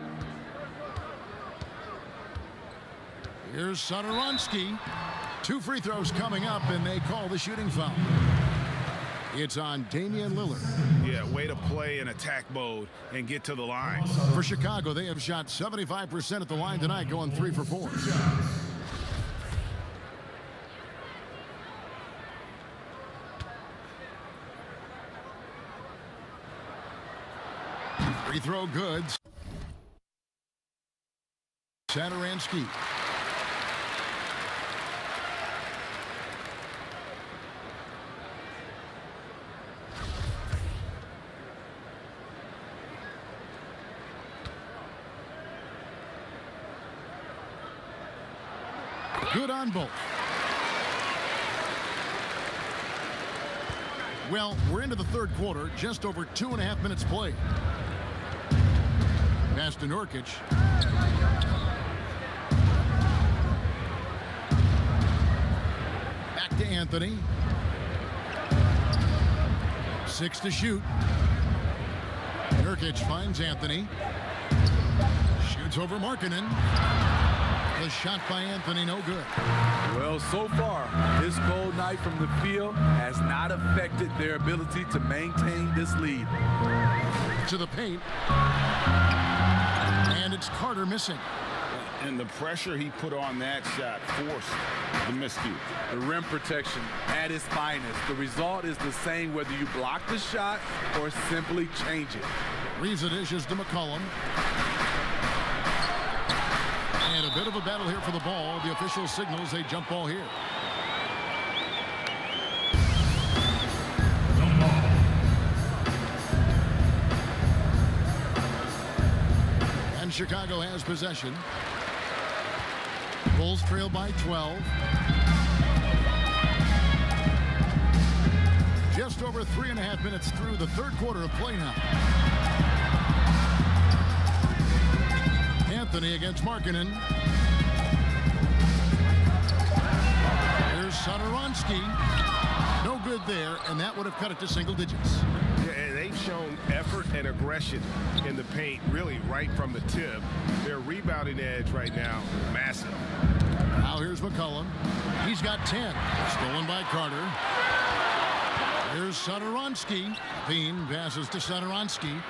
Here's Satoransky. 2 free throws coming up, and they call the shooting foul. It's on Damian Lillard. Yeah, way to play in attack mode and get to the line. For Chicago, they have shot 75% at the line tonight, going 3 for 4. Free throw good. Satoransky. Good on both. Well, we're into the third quarter, just over 2.5 minutes played. Pass to Nurkic. Back to Anthony. 6 to shoot. Nurkic finds Anthony. Shoots over Markkanen. The shot by Anthony, no good. Well, so far, this cold night from the field has not affected their ability to maintain this lead. To the paint. And it's Carter missing. And the pressure he put on that shot forced the miscue. The rim protection at its finest. The result is the same whether you block the shot or simply change it. Ariza dishes to McCollum. And a bit of a battle here for the ball. The official signals a jump ball here. And Chicago has possession. Bulls trail by 12. Just over 3.5 minutes through the third quarter of play now. Anthony against Markkanen. Here's Satoransky. No good there, and that would have cut it to single digits. Yeah, and they've shown effort and aggression in the paint, really right from the tip. Their rebounding edge right now, massive. Now here's McCollum. He's got 10. Stolen by Carter. Here's Satoransky. LaVine passes to Satoransky.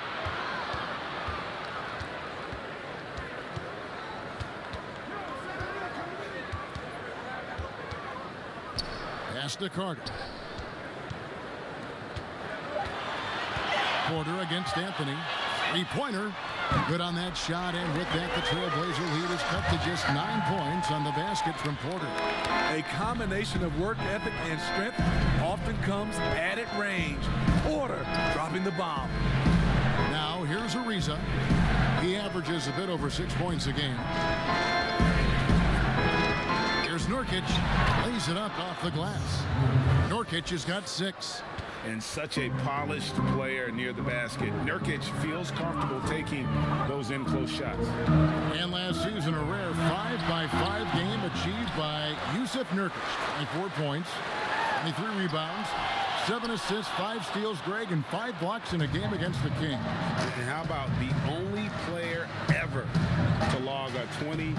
Pass to Carter. Porter against Anthony. Three-pointer. Good on that shot, and with that, the Trailblazer lead is cut to just 9 points on the basket from Porter. A combination of work ethic and strength often comes at range. Porter dropping the bomb. Now here's Ariza. He averages a bit over 6 points a game. Here's Nurkic. Lays it up off the glass. Nurkic has got 6. And such a polished player near the basket. Nurkic feels comfortable taking those in-close shots. And last season, a rare 5-by-5 game achieved by Yusuf Nurkic. 24 points, 23 rebounds, 7 assists, 5 steals, Greg, and 5 blocks in a game against the Kings. And how about the only player ever to log a 20,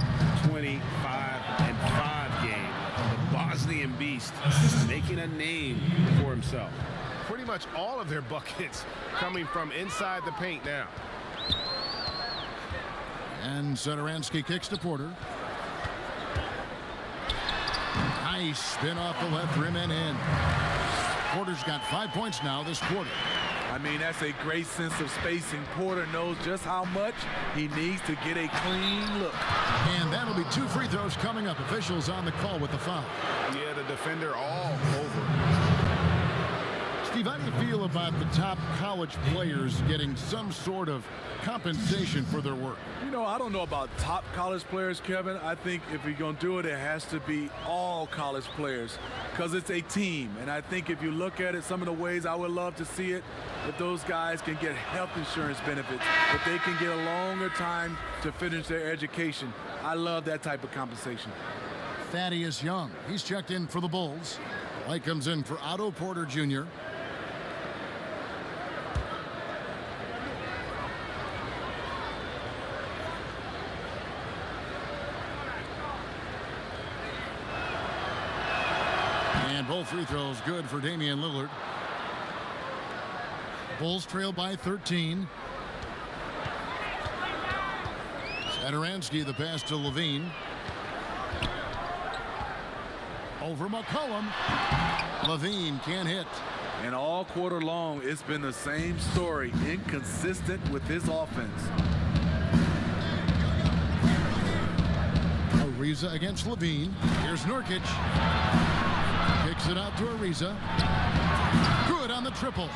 25, and 5 game? The Bosnian Beast making a name for himself. Pretty much all of their buckets coming from inside the paint now. And Satoransky kicks to Porter. Nice spin off the left rim and in. Porter's got 5 points now this quarter. I mean, that's a great sense of spacing. Porter knows just how much he needs to get a clean look. And that'll be 2 free throws coming up. Officials on the call with the foul. Yeah, the defender all over. Steve, how do you feel about the top college players getting some sort of compensation for their work? You know, I don't know about top college players, Kevin. I think if you're going to do it, it has to be all college players because it's a team. And I think if you look at it, some of the ways I would love to see it, if those guys can get health insurance benefits, if they can get a longer time to finish their education. I love that type of compensation. Thaddeus Young, he's checked in for the Bulls. Light comes in for Otto Porter Jr. And both free throws good for Damian Lillard. Bulls trail by 13. Satoransky, the pass to LaVine. Over McCollum. LaVine can't hit. And all quarter long, it's been the same story. Inconsistent with his offense. Ariza against LaVine. Here's Nurkic. Kicks it out to Ariza. Good on the triple.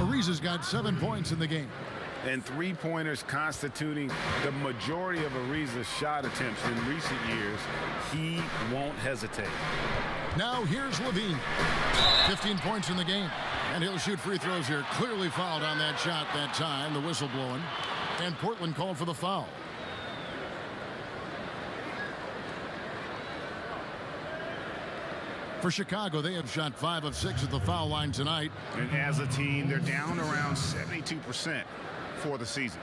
Ariza's got 7 points in the game. And three-pointers constituting the majority of Ariza's shot attempts in recent years. He won't hesitate. Now here's LaVine. 15 points in the game. And he'll shoot free throws here. Clearly fouled on that shot that time. The whistle blowing. And Portland called for the foul. For Chicago, they have shot 5 of 6 at the foul line tonight. And as a team, they're down around 72% for the season.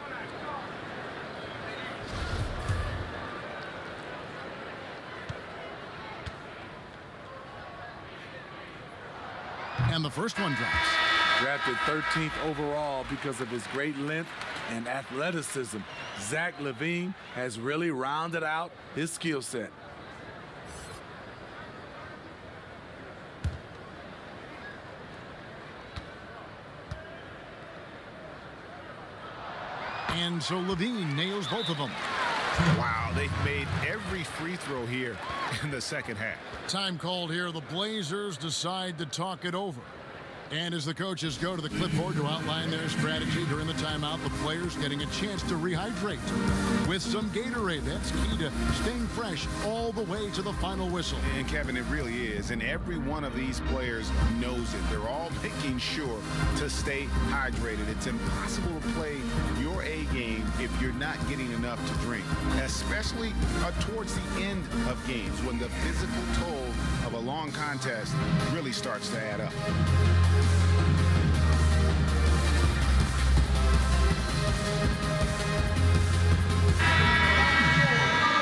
And the first one drops. Drafted 13th overall because of his great length and athleticism. Zach LaVine has really rounded out his skill set. And so LaVine nails both of them. Wow, they've made every free throw here in the second half. Time called here. The Blazers decide to talk it over. And as the coaches go to the clipboard to outline their strategy during the timeout, the players getting a chance to rehydrate with some Gatorade. That's key to staying fresh all the way to the final whistle. And Kevin, it really is. And every one of these players knows it. They're all making sure to stay hydrated. It's impossible to play your A game if you're not getting enough to drink, especially towards the end of games when the physical toll of a long contest really starts to add up.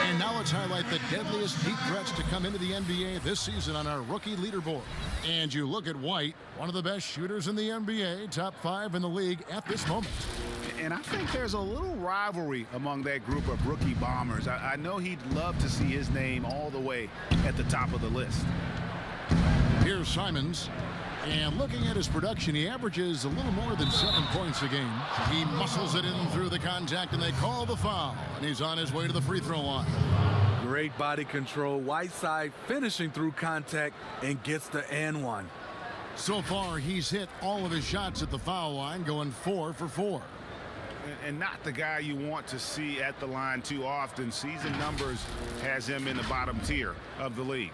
And now let's highlight the deadliest deep threats to come into the NBA this season on our rookie leaderboard. And you look at White, one of the best shooters in the NBA, top 5 in the league at this moment. And I think there's a little rivalry among that group of rookie bombers. I know he'd love to see his name all the way at the top of the list. Here's Simons. And looking at his production, he averages a little more than 7 points a game. He muscles it in through the contact, and they call the foul. And he's on his way to the free throw line. Great body control. Whiteside finishing through contact and gets the and one. So far, he's hit all of his shots at the foul line, going 4 for 4. And not the guy you want to see at the line too often. Season numbers has him in the bottom tier of the league.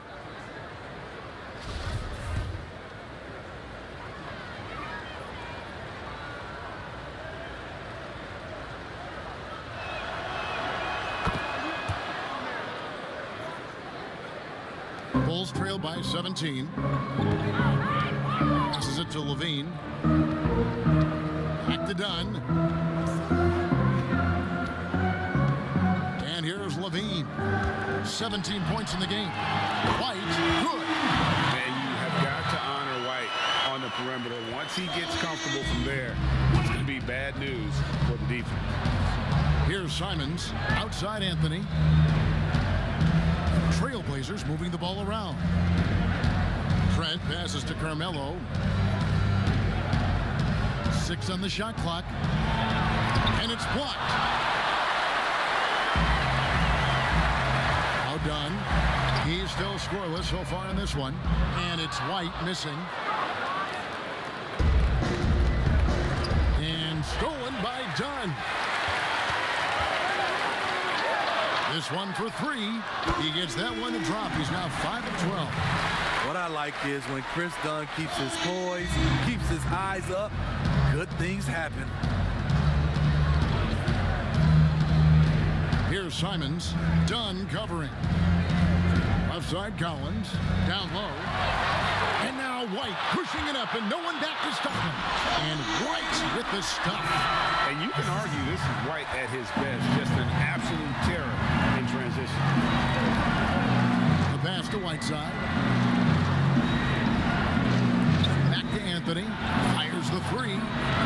Bulls trail by 17. Passes it to LaVine. Back to Dunn. And here's LaVine. 17 points in the game. White, good. And you have got to honor White on the perimeter. Once he gets comfortable from there, it's going to be bad news for the defense. Here's Simons. Outside Anthony. Trailblazers moving the ball around. Trent passes to Carmelo. 6 on the shot clock. And it's blocked. Now done. He's still scoreless so far in this one. And it's White missing. And stolen by Dunn. This one for 3. He gets that one to drop. He's now 5 of 12. What I like is when Chris Dunn keeps his poise, keeps his eyes up, good things happen. Here's Simons. Dunn covering. Left side Collins. Down low. And now White pushing it up and no one back to stop him. And White with the stuff. And you can argue this is White at his best. Just an absolute terror in transition. The pass to Whiteside. Back to Anthony. Fires the 3.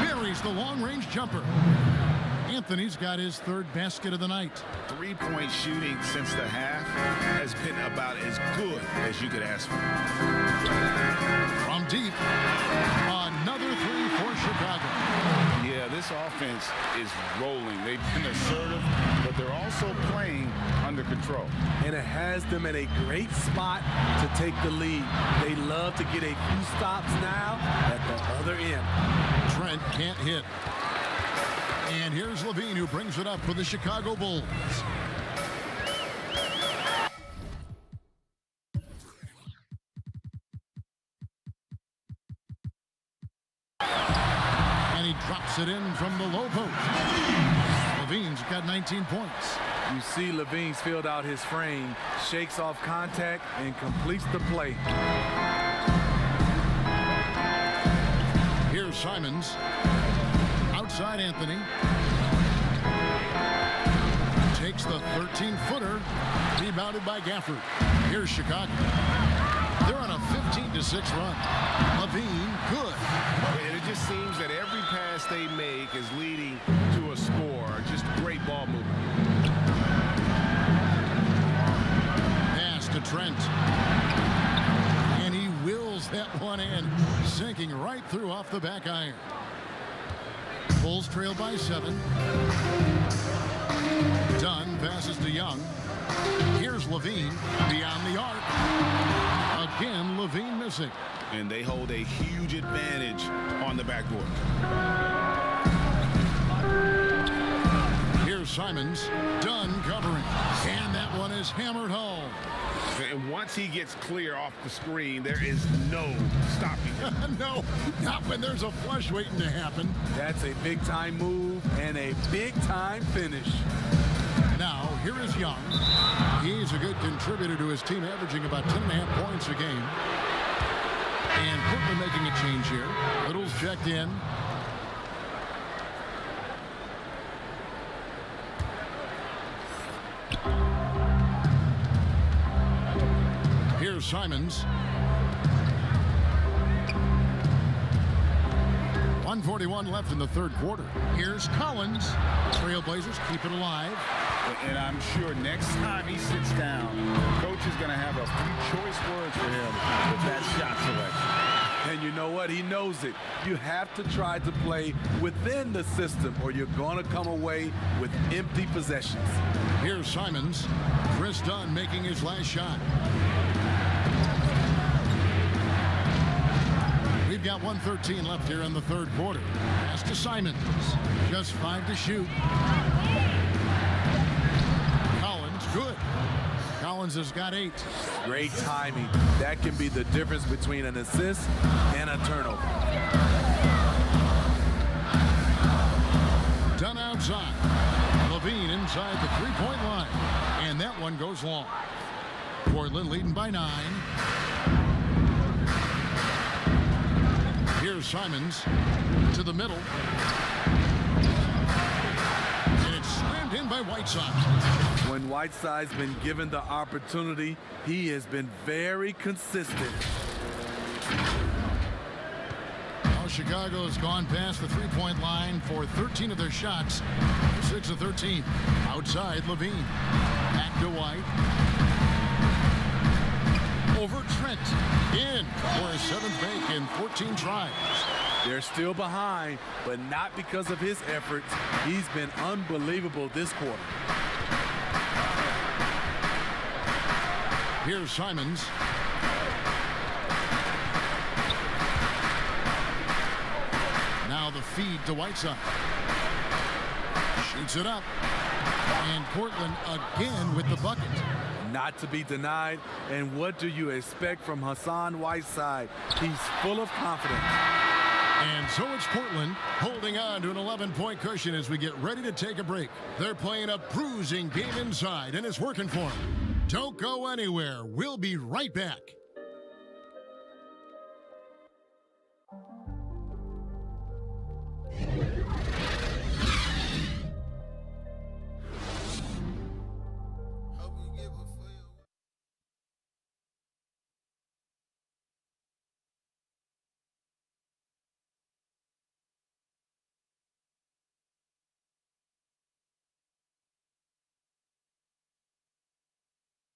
Buries the long-range jumper. Anthony's got his 3rd basket of the night. 3-point shooting since the half has been about as good as you could ask for. From deep, another 3 for Chicago. Yeah, this offense is rolling. They've been assertive, but they're also playing under control. And it has them in a great spot to take the lead. They love to get a few stops now at the other end. Trent can't hit. And here's LaVine, who brings it up for the Chicago Bulls. And he drops it in from the low post. LaVine's got 19 points. You see LaVine's filled out his frame, shakes off contact, and completes the play. Here's Simons. Outside Anthony. Takes the 13-footer. Rebounded by Gafford. Here's Chicago. They're on a 15-6 run. LaVine, good. And it just seems that every pass they make is leading to a score. Just great ball movement. Pass to Trent. And he wills that one in, sinking right through off the back iron. Bulls trail by 7. Dunn passes to Young. Here's LaVine beyond the arc. Again, LaVine missing. and they hold a huge advantage on the backboard. Here's Simons, done covering, and that one is hammered home. And once he gets clear off the screen, there is no stopping him. No, not when there's a flush waiting to happen. That's a big-time move and a big-time finish. Now, here is Young. He's a good contributor to his team, averaging about 10.5 points a game. And Portland making a change here. Little's checked in. Here's Simons. 1:41 left in the third quarter. Here's Collins. Trailblazers keep it alive. And I'm sure next time he sits down, coach is going to have a few choice words for him with that shot selection. And you know what? He knows it. You have to try to play within the system or you're going to come away with empty possessions. Here's Simons. Chris Dunn making his last shot. We've got 1:13 left here in the third quarter. Pass to Simons. Just 5 to shoot. Collins, good. Collins has got 8. Great timing. That can be the difference between an assist and a turnover. Dunn outside. LaVine inside the three-point line. And that one goes long. Portland leading by 9. Here's Simons to the middle. And it's slammed in by Whiteside. When Whiteside's been given the opportunity, he has been very consistent. Now Chicago has gone past the three-point line for 13 of their shots. 6 of 13. Outside, LaVine. Back to White. Over Trent. In for his 7th make in 14 tries. They're still behind, but not because of his efforts. He's been unbelievable this quarter. Here's Simons. Now the feed to Whiteside. Shoots it up. And Portland again with the bucket. Not to be denied. And what do you expect from Hassan Whiteside? He's full of confidence. And so it's Portland holding on to an 11-point cushion as we get ready to take a break. They're playing a bruising game inside, and it's working for them. Don't go anywhere. We'll be right back.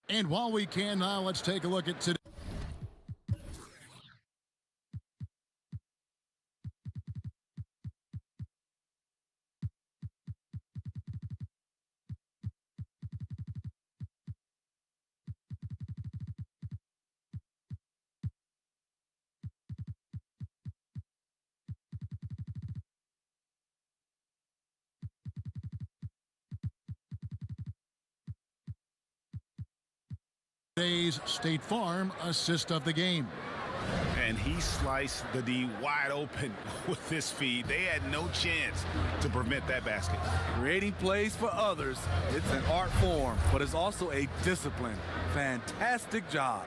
And while we can now, let's take a look at today. Today's State Farm assist of the game. And he sliced the D wide open with this feed. They had no chance to prevent that basket. Creating plays for others, it's an art form, but it's also a discipline. Fantastic job.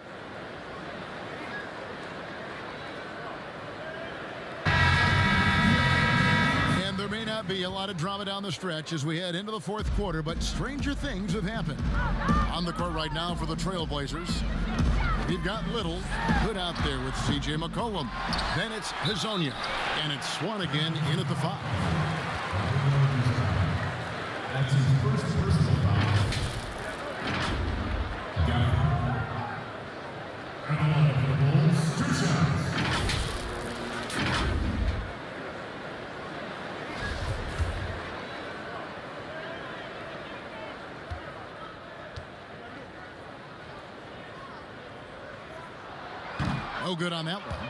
And there may not be a lot of drama down the stretch as we head into the fourth quarter, but stranger things have happened. On the court right now for the Trailblazers, we've got Little put out there with C.J. McCollum. Then it's Hazonia, and it's Swan again in at the 5. That's his first personal foul. And the line for the Bulls, 2 shots. No good on that one.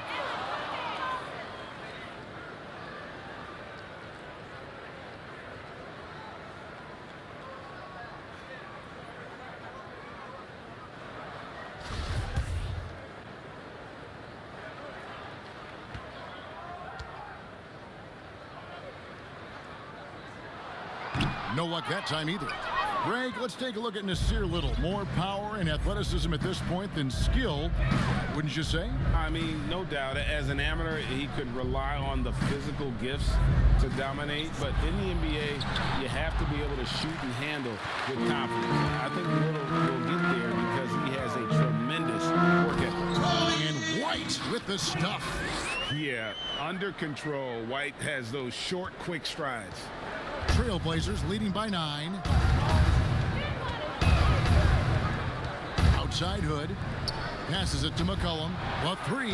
No luck that time either. Greg, let's take a look at Nasir Little. More power and athleticism at this point than skill, wouldn't you say? I mean, no doubt. As an amateur, he could rely on the physical gifts to dominate. But in the NBA, you have to be able to shoot and handle with confidence. I think Little will get there because he has a tremendous work ethic. And White with the stuff. Yeah, under control. White has those short, quick strides. Trailblazers leading by 9. Outside Hood. Passes it to McCollum. A 3.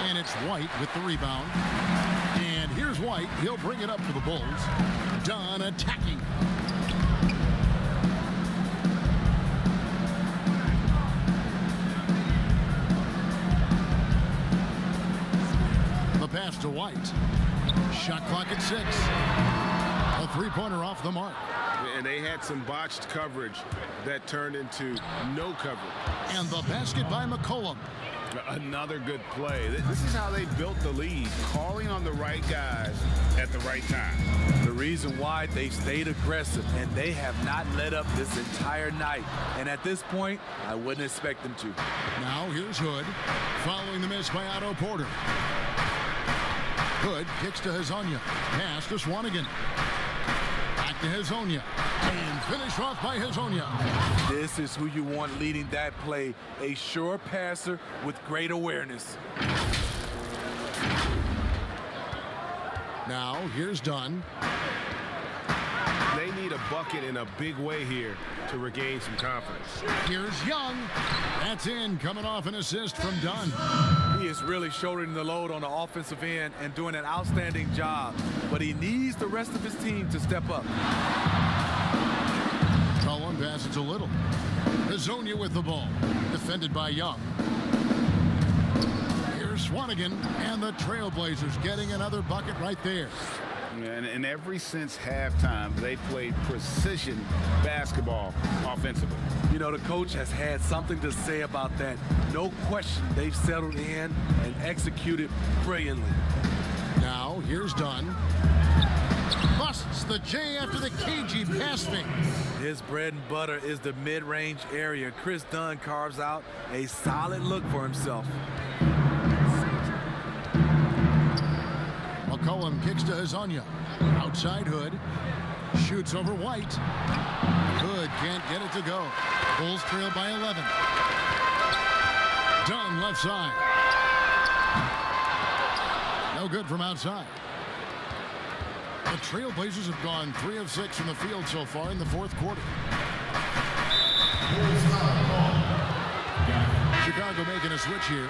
And it's White with the rebound. And here's White. He'll bring it up for the Bulls. Dunn attacking. The pass to White. Shot clock at 6. A three-pointer off the mark. And they had some botched coverage that turned into no coverage. And the basket by McCollum. Another good play. This is how they built the lead, calling on the right guys at the right time. The reason why they stayed aggressive, and they have not let up this entire night. And at this point, I wouldn't expect them to. Now here's Hood, following the miss by Otto Porter. Hood kicks to Hezonja. Pass to Swanigan. Back to Hezonja. And finished off by Hezonja. This is who you want leading that play. A sure passer with great awareness. Now here's Dunn. They need a bucket in a big way here to regain some confidence. Here's Young. That's in, coming off an assist from Dunn. He is really shouldering the load on the offensive end and doing an outstanding job. But he needs the rest of his team to step up. Cullen passes to Little. Hezonja with the ball. Defended by Young. Here's Swanigan, and the Trailblazers getting another bucket right there. And ever since halftime, they played precision basketball offensively. You know, the coach has had something to say about that. No question, they've settled in and executed brilliantly. Now, here's Dunn. Busts the J after the cagey pass fake. His bread and butter is the mid-range area. Chris Dunn carves out a solid look for himself. McCollum kicks to Hezonja. Outside Hood. Shoots over White. Hood can't get it to go. Bulls trail by 11. Dunn left side. No good from outside. The Trailblazers have gone 3 of 6 from the field so far in the fourth quarter. Chicago making a switch here.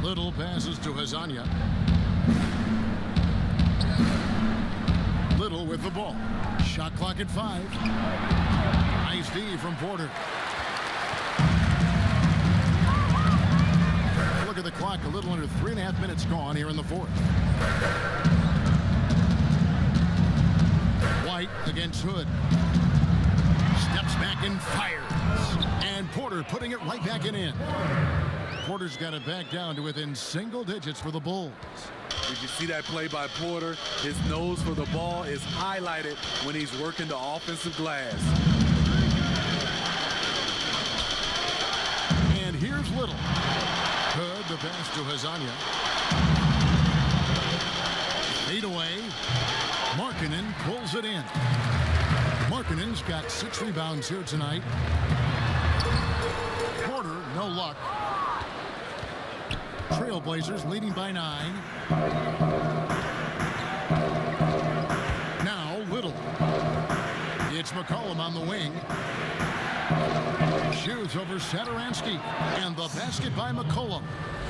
Little passes to Hezonja. Little with the ball. Shot clock at 5. Nice D from Porter. Look at the clock. A little under 3.5 minutes gone here in the fourth. White against Hood. Steps back and fires. And Porter putting it right back in. Porter's got it back down to within single digits for the Bulls. Did you see that play by Porter? His nose for the ball is highlighted when he's working the offensive glass. And here's Little. Hood, the pass to Hezonja. Fade away. Markkanen pulls it in. Markkanen's got 6 rebounds here tonight. Porter, no luck. Trailblazers leading by 9. Now Little. It's McCollum on the wing. Shoots over Satoransky. And the basket by McCollum.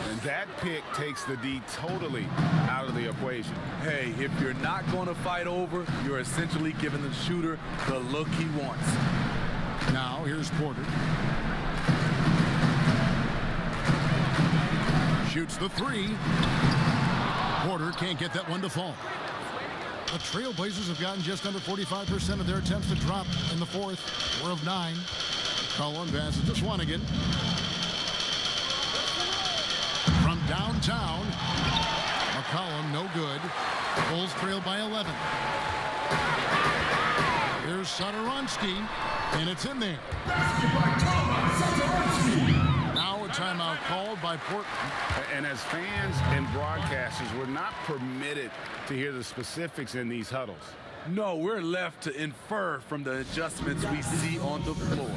And That pick takes the D totally out of the equation. Hey, if you're not going to fight over, you're essentially giving the shooter the look he wants. Now here's Porter. Shoots the three. Porter can't get that one to fall. The Trailblazers have gotten just under 45% of their attempts to drop in the fourth. 4 of 9. Cullen passes to Swanigan. From downtown, McCollum no good. Bulls trail by 11. Here's Satoransky, and it's in there. Now a timeout called by Portland. And as fans and broadcasters, we're not permitted to hear the specifics in these huddles. No, we're left to infer from the adjustments we see on the floor.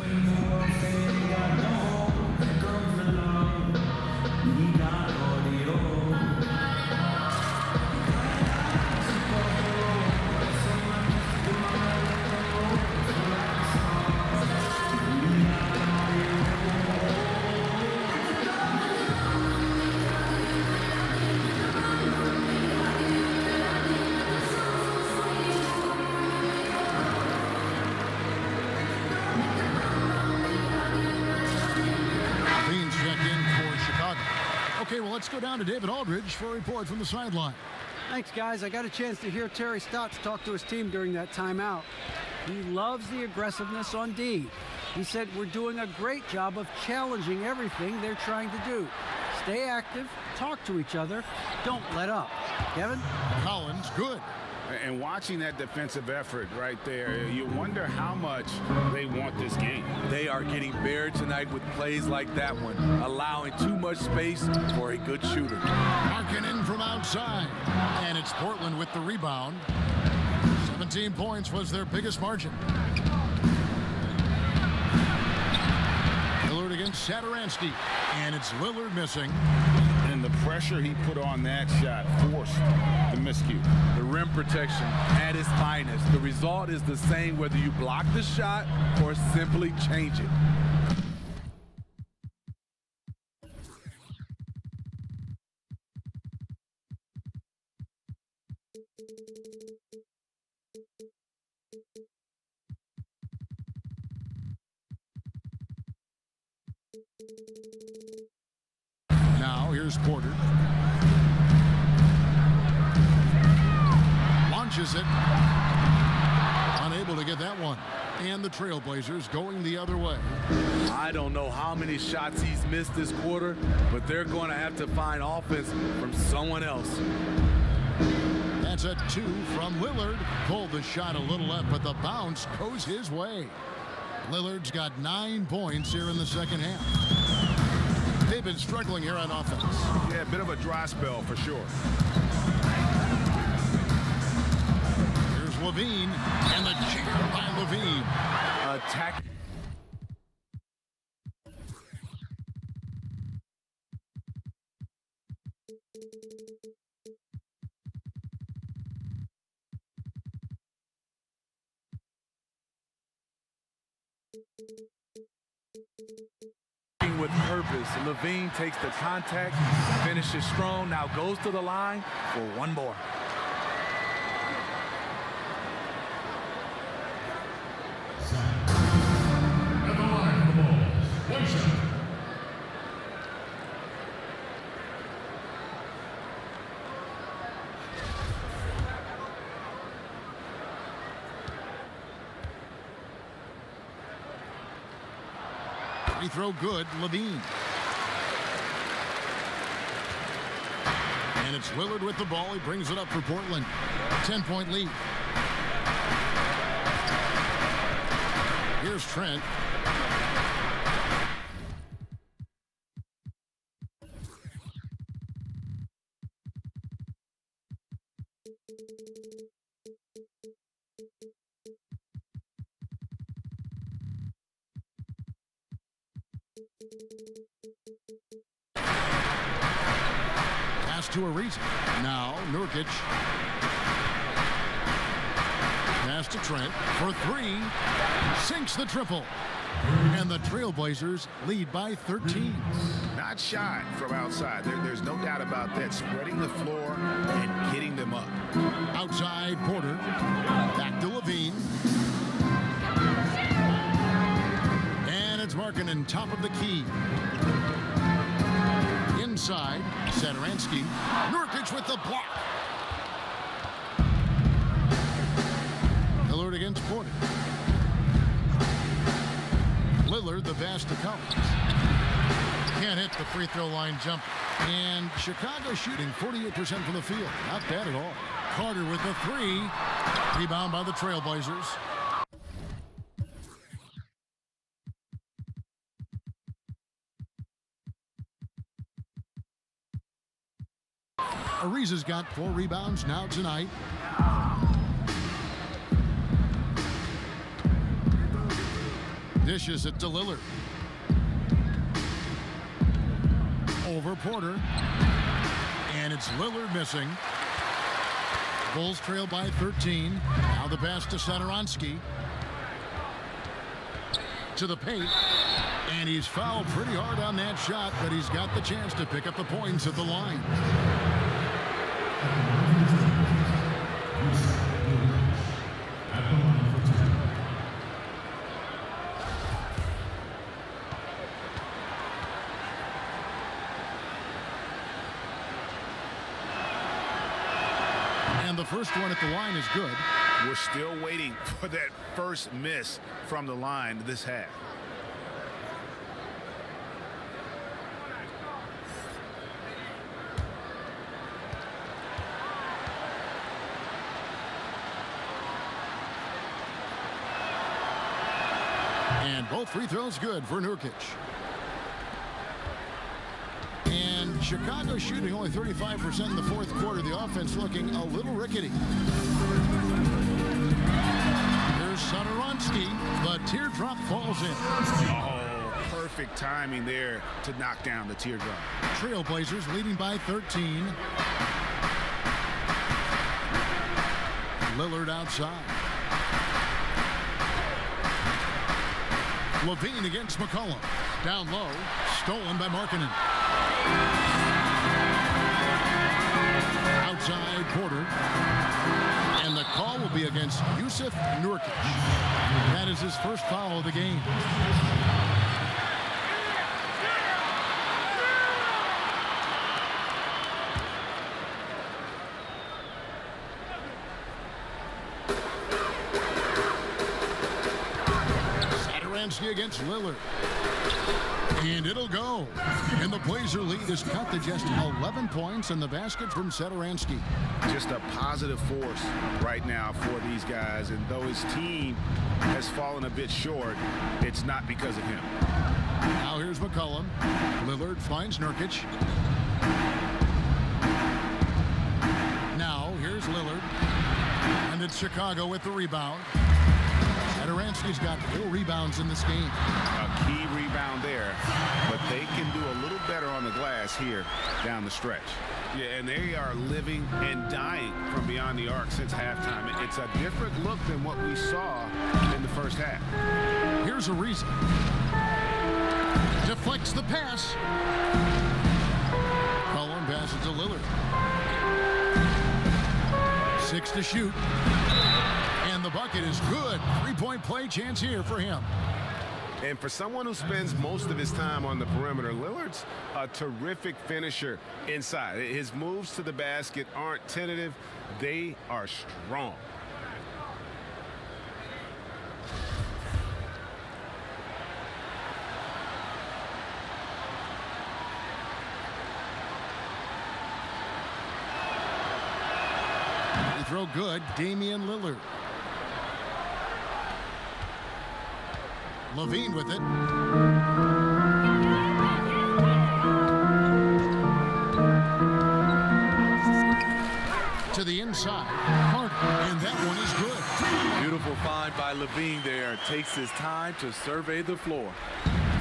Okay, well, let's go down to David Aldridge for a report from the sideline. Thanks, guys. I got a chance to hear Terry Stotts talk to his team during that timeout. He loves the aggressiveness on D. He said, we're doing a great job of challenging everything they're trying to do. Stay active, talk to each other, don't let up. Kevin? Collins, good. And watching that defensive effort right there, you wonder how much they want this game. They are getting buried tonight with plays like that one, allowing too much space for a good shooter. Markkanen from outside, and it's Portland with the rebound. 17 points was their biggest margin. Lillard against Satoransky, and it's Lillard missing. And the pressure he put on that shot forced the miscue. The rim protection at its finest. The result is the same whether you block the shot or simply change it. Now here's Porter. Launches it. Unable to get that one. And the Trailblazers going the other way. I don't know how many shots he's missed this quarter, but they're going to have to find offense from someone else. That's a 2 from Lillard. Pulled the shot a little left, but the bounce goes his way. Lillard's got 9 points here in the second half. They've been struggling here on offense. Yeah, a bit of a dry spell for sure. Here's LaVine, and the jam by LaVine. Attack. With purpose, LaVine takes the contact, finishes strong, now goes to the line for one more. At the line for the Bulls, one shot. Free throw good, LaVine. And it's Lillard with the ball. He brings it up for Portland. 10-point lead. Here's Trent. Pass to Ariza. Now Nurkic. Pass to Trent for 3. Sinks the triple. And the Trailblazers lead by 13. Not shy from outside. There's no doubt about that. Spreading the floor and getting them up. Outside Porter. Back to LaVine. And it's Markkanen, top of the key. Inside, Satoransky. Nurkic with the block. Lillard against Porter. Lillard, the pass to Collins. Can't hit the free throw line jumper. And Chicago shooting 48% from the field. Not bad at all. Carter with the three. Rebound by the Trailblazers. Ariza's got 4 rebounds now tonight. Dishes it to Lillard. Over Porter. And it's Lillard missing. Bulls trail by 13. Now the pass to Satoransky. To the paint. And he's fouled pretty hard on that shot, but he's got the chance to pick up the points at the line. And the first one at the line is good. We're still waiting for that first miss from the line this half. And both free throws good for Nurkic. And Chicago shooting only 35% in the fourth quarter. The offense looking a little rickety. Here's Satoransky. The teardrop falls in. Oh, perfect timing there to knock down the teardrop. Trailblazers leading by 13. Lillard outside. LaVine against McCollum. Down low. Stolen by Markkanen. Outside Porter. And the call will be against Yusuf Nurkic. That is his first foul of the game. Against Lillard. And it'll go. And the Blazer lead is cut to just 11 points in the basket from Satoransky. Just a positive force right now for these guys. And though his team has fallen a bit short, it's not because of him. Now here's McCollum. Lillard finds Nurkic. Now here's Lillard. And it's Chicago with the rebound. Satoransky's got 4 rebounds in this game. A key rebound there, but they can do a little better on the glass here down the stretch. Yeah, and they are living and dying from beyond the arc since halftime. It's a different look than what we saw in the first half. Here's Ariza. Deflects the pass. Collin passes to Lillard. 6 to shoot. And the bucket is good. 3-point play chance here for him. And for someone who spends most of his time on the perimeter, Lillard's a terrific finisher inside. His moves to the basket aren't tentative. They are strong. They throw good. Damian Lillard. LaVine with it. To the inside. Carter. And that one is good. Beautiful find by LaVine there. Takes his time to survey the floor.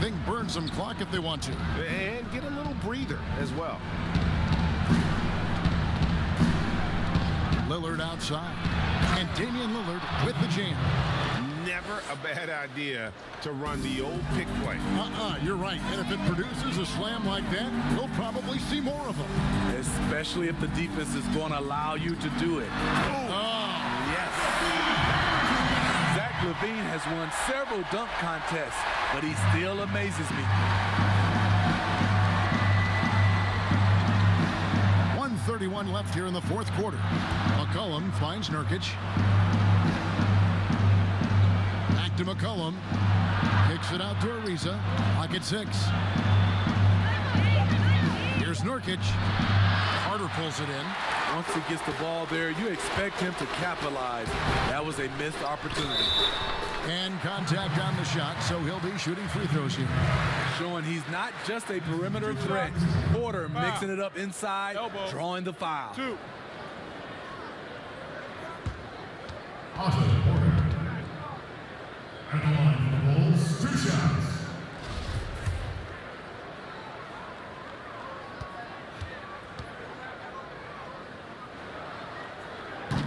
They can burn some clock if they want to. And get a little breather as well. Lillard outside. And Damian Lillard with the jam. Never never a bad idea to run the old pick play. You're right. And if it produces a slam like that, we'll probably see more of them. Especially if the defense is going to allow you to do it. Yes. Zach LaVine has won several dunk contests, but he still amazes me. 1:31 left here in the fourth quarter. McCollum finds Nurkic. Back to McCollum. Kicks it out to Ariza. Clock at 6. Here's Nurkic. Carter pulls it in. Once he gets the ball there, you expect him to capitalize. That was a missed opportunity. And contact on the shot, so he'll be shooting free throws here. Showing he's not just a perimeter threat. Porter mixing it up inside, drawing the foul. Otto Porter. At the line for the Bulls, 2 shots.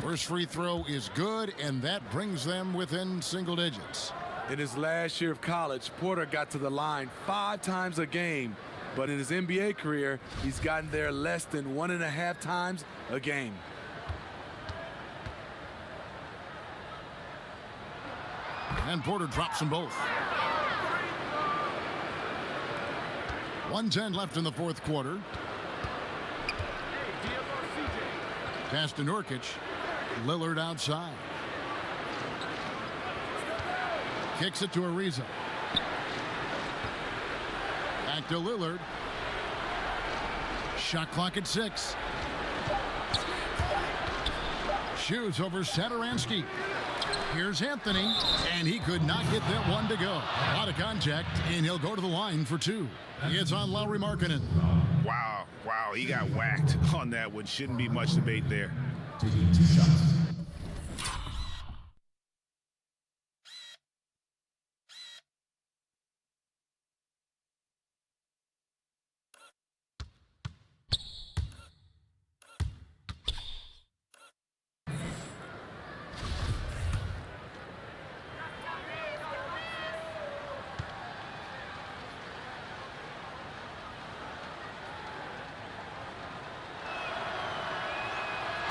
First free throw is good, and that brings them within single digits. In his last year of college, Porter got to the line 5 times a game, but in his NBA career, he's gotten there less than 1.5 times a game. And Porter drops them both. 1:10 left in the fourth quarter. Pass to Nurkic. Lillard outside. Kicks it to Ariza. Back to Lillard. Shot clock at 6. Shoots over Satoransky. Here's Anthony, and he could not get that one to go. Out of contact, and he'll go to the line for 2. It's on Lauri Markkanen. Wow, he got whacked on that one. Shouldn't be much debate there. Taking 2 shots.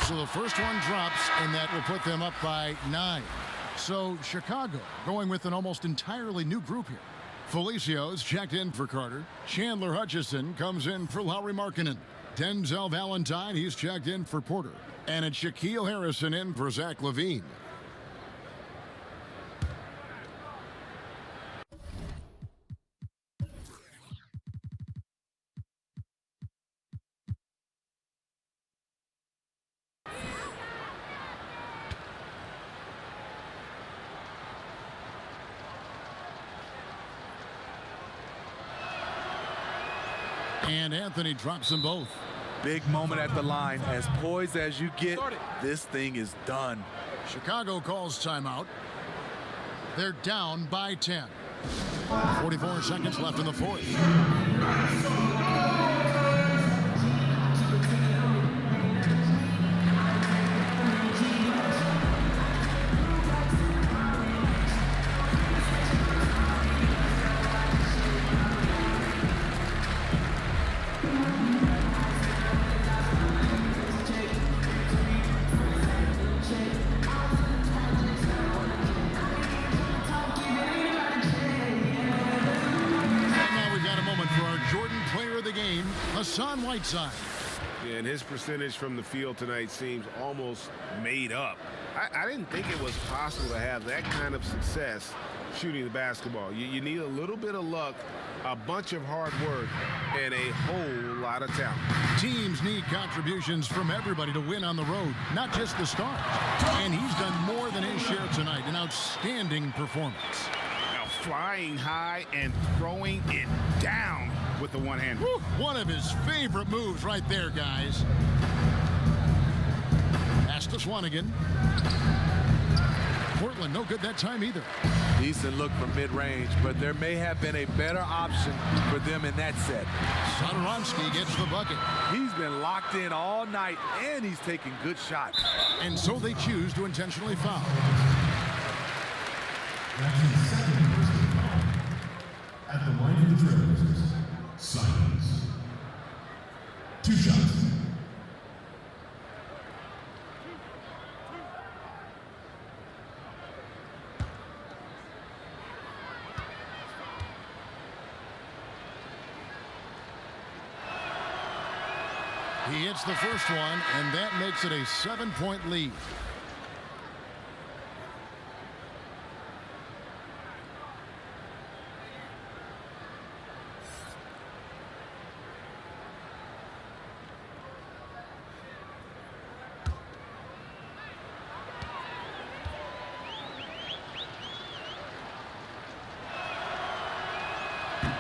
So the first one drops, and that will put them up by 9. So Chicago going with an almost entirely new group here. Felicio's checked in for Carter. Chandler Hutchison comes in for Lauri Markkanen. Denzel Valentine, he's checked in for Porter. And it's Shaquille Harrison in for Zach LaVine. And Anthony drops them both. Big moment at the line. As poised as you get, this thing is done. Chicago calls timeout. They're down by 10. 44 seconds left in the fourth. Hassan Whiteside. And his percentage from the field tonight seems almost made up. I didn't think it was possible to have that kind of success shooting the basketball. You need a little bit of luck, a bunch of hard work, and a whole lot of talent. Teams need contributions from everybody to win on the road, not just the stars. And he's done more than his share tonight. An outstanding performance. Now flying high and throwing it down with the one hand. One of his favorite moves right there, guys. Pass to Swanigan. Portland no good that time either. Decent look from mid-range, but there may have been a better option for them in that set. Satoransky gets the bucket. He's been locked in all night, and he's taking good shots. And so they choose to intentionally foul. Jackson's second personal foul. At the line for the Trailblazers, Simons. 2 shots. He hits the first one, and that makes it a 7-point lead.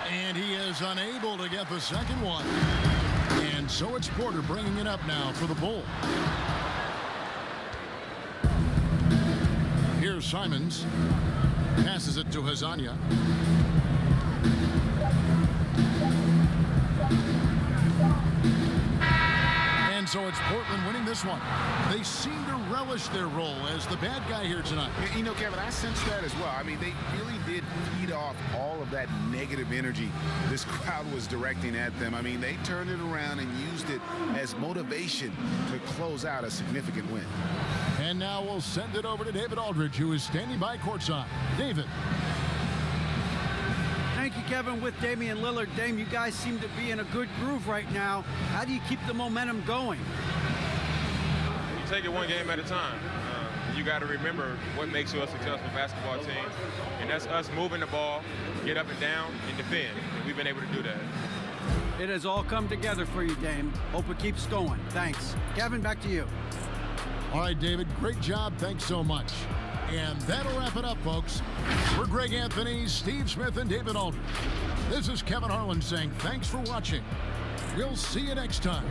And he is unable to get the second one. And so it's Porter bringing it up now for the Bulls. Here's Simons. Passes it to Hazania. And so it's Portland winning this one. They seem to relish their role as the bad guy here tonight. You know, Kevin, I sense that as well. I mean, they really did feed off all of that negative energy this crowd was directing at them. I mean, they turned it around and used it as motivation to close out a significant win. And now we'll send it over to David Aldridge, who is standing by courtside. David. Thank you, Kevin. With Damian Lillard, Dame, you guys seem to be in a good groove right now. How do you keep the momentum going? You take it one game at a time. You got to remember what makes you a successful basketball team, and that's us moving the ball, get up and down, and defend. And we've been able to do that. It has all come together for you, Dame. Hope it keeps going. Thanks. Kevin, back to you. All right, David, great job. Thanks so much. And that'll wrap it up, folks. For Greg Anthony, Steve Smith, and David Aldridge, this is Kevin Harlan saying thanks for watching. We'll see you next time.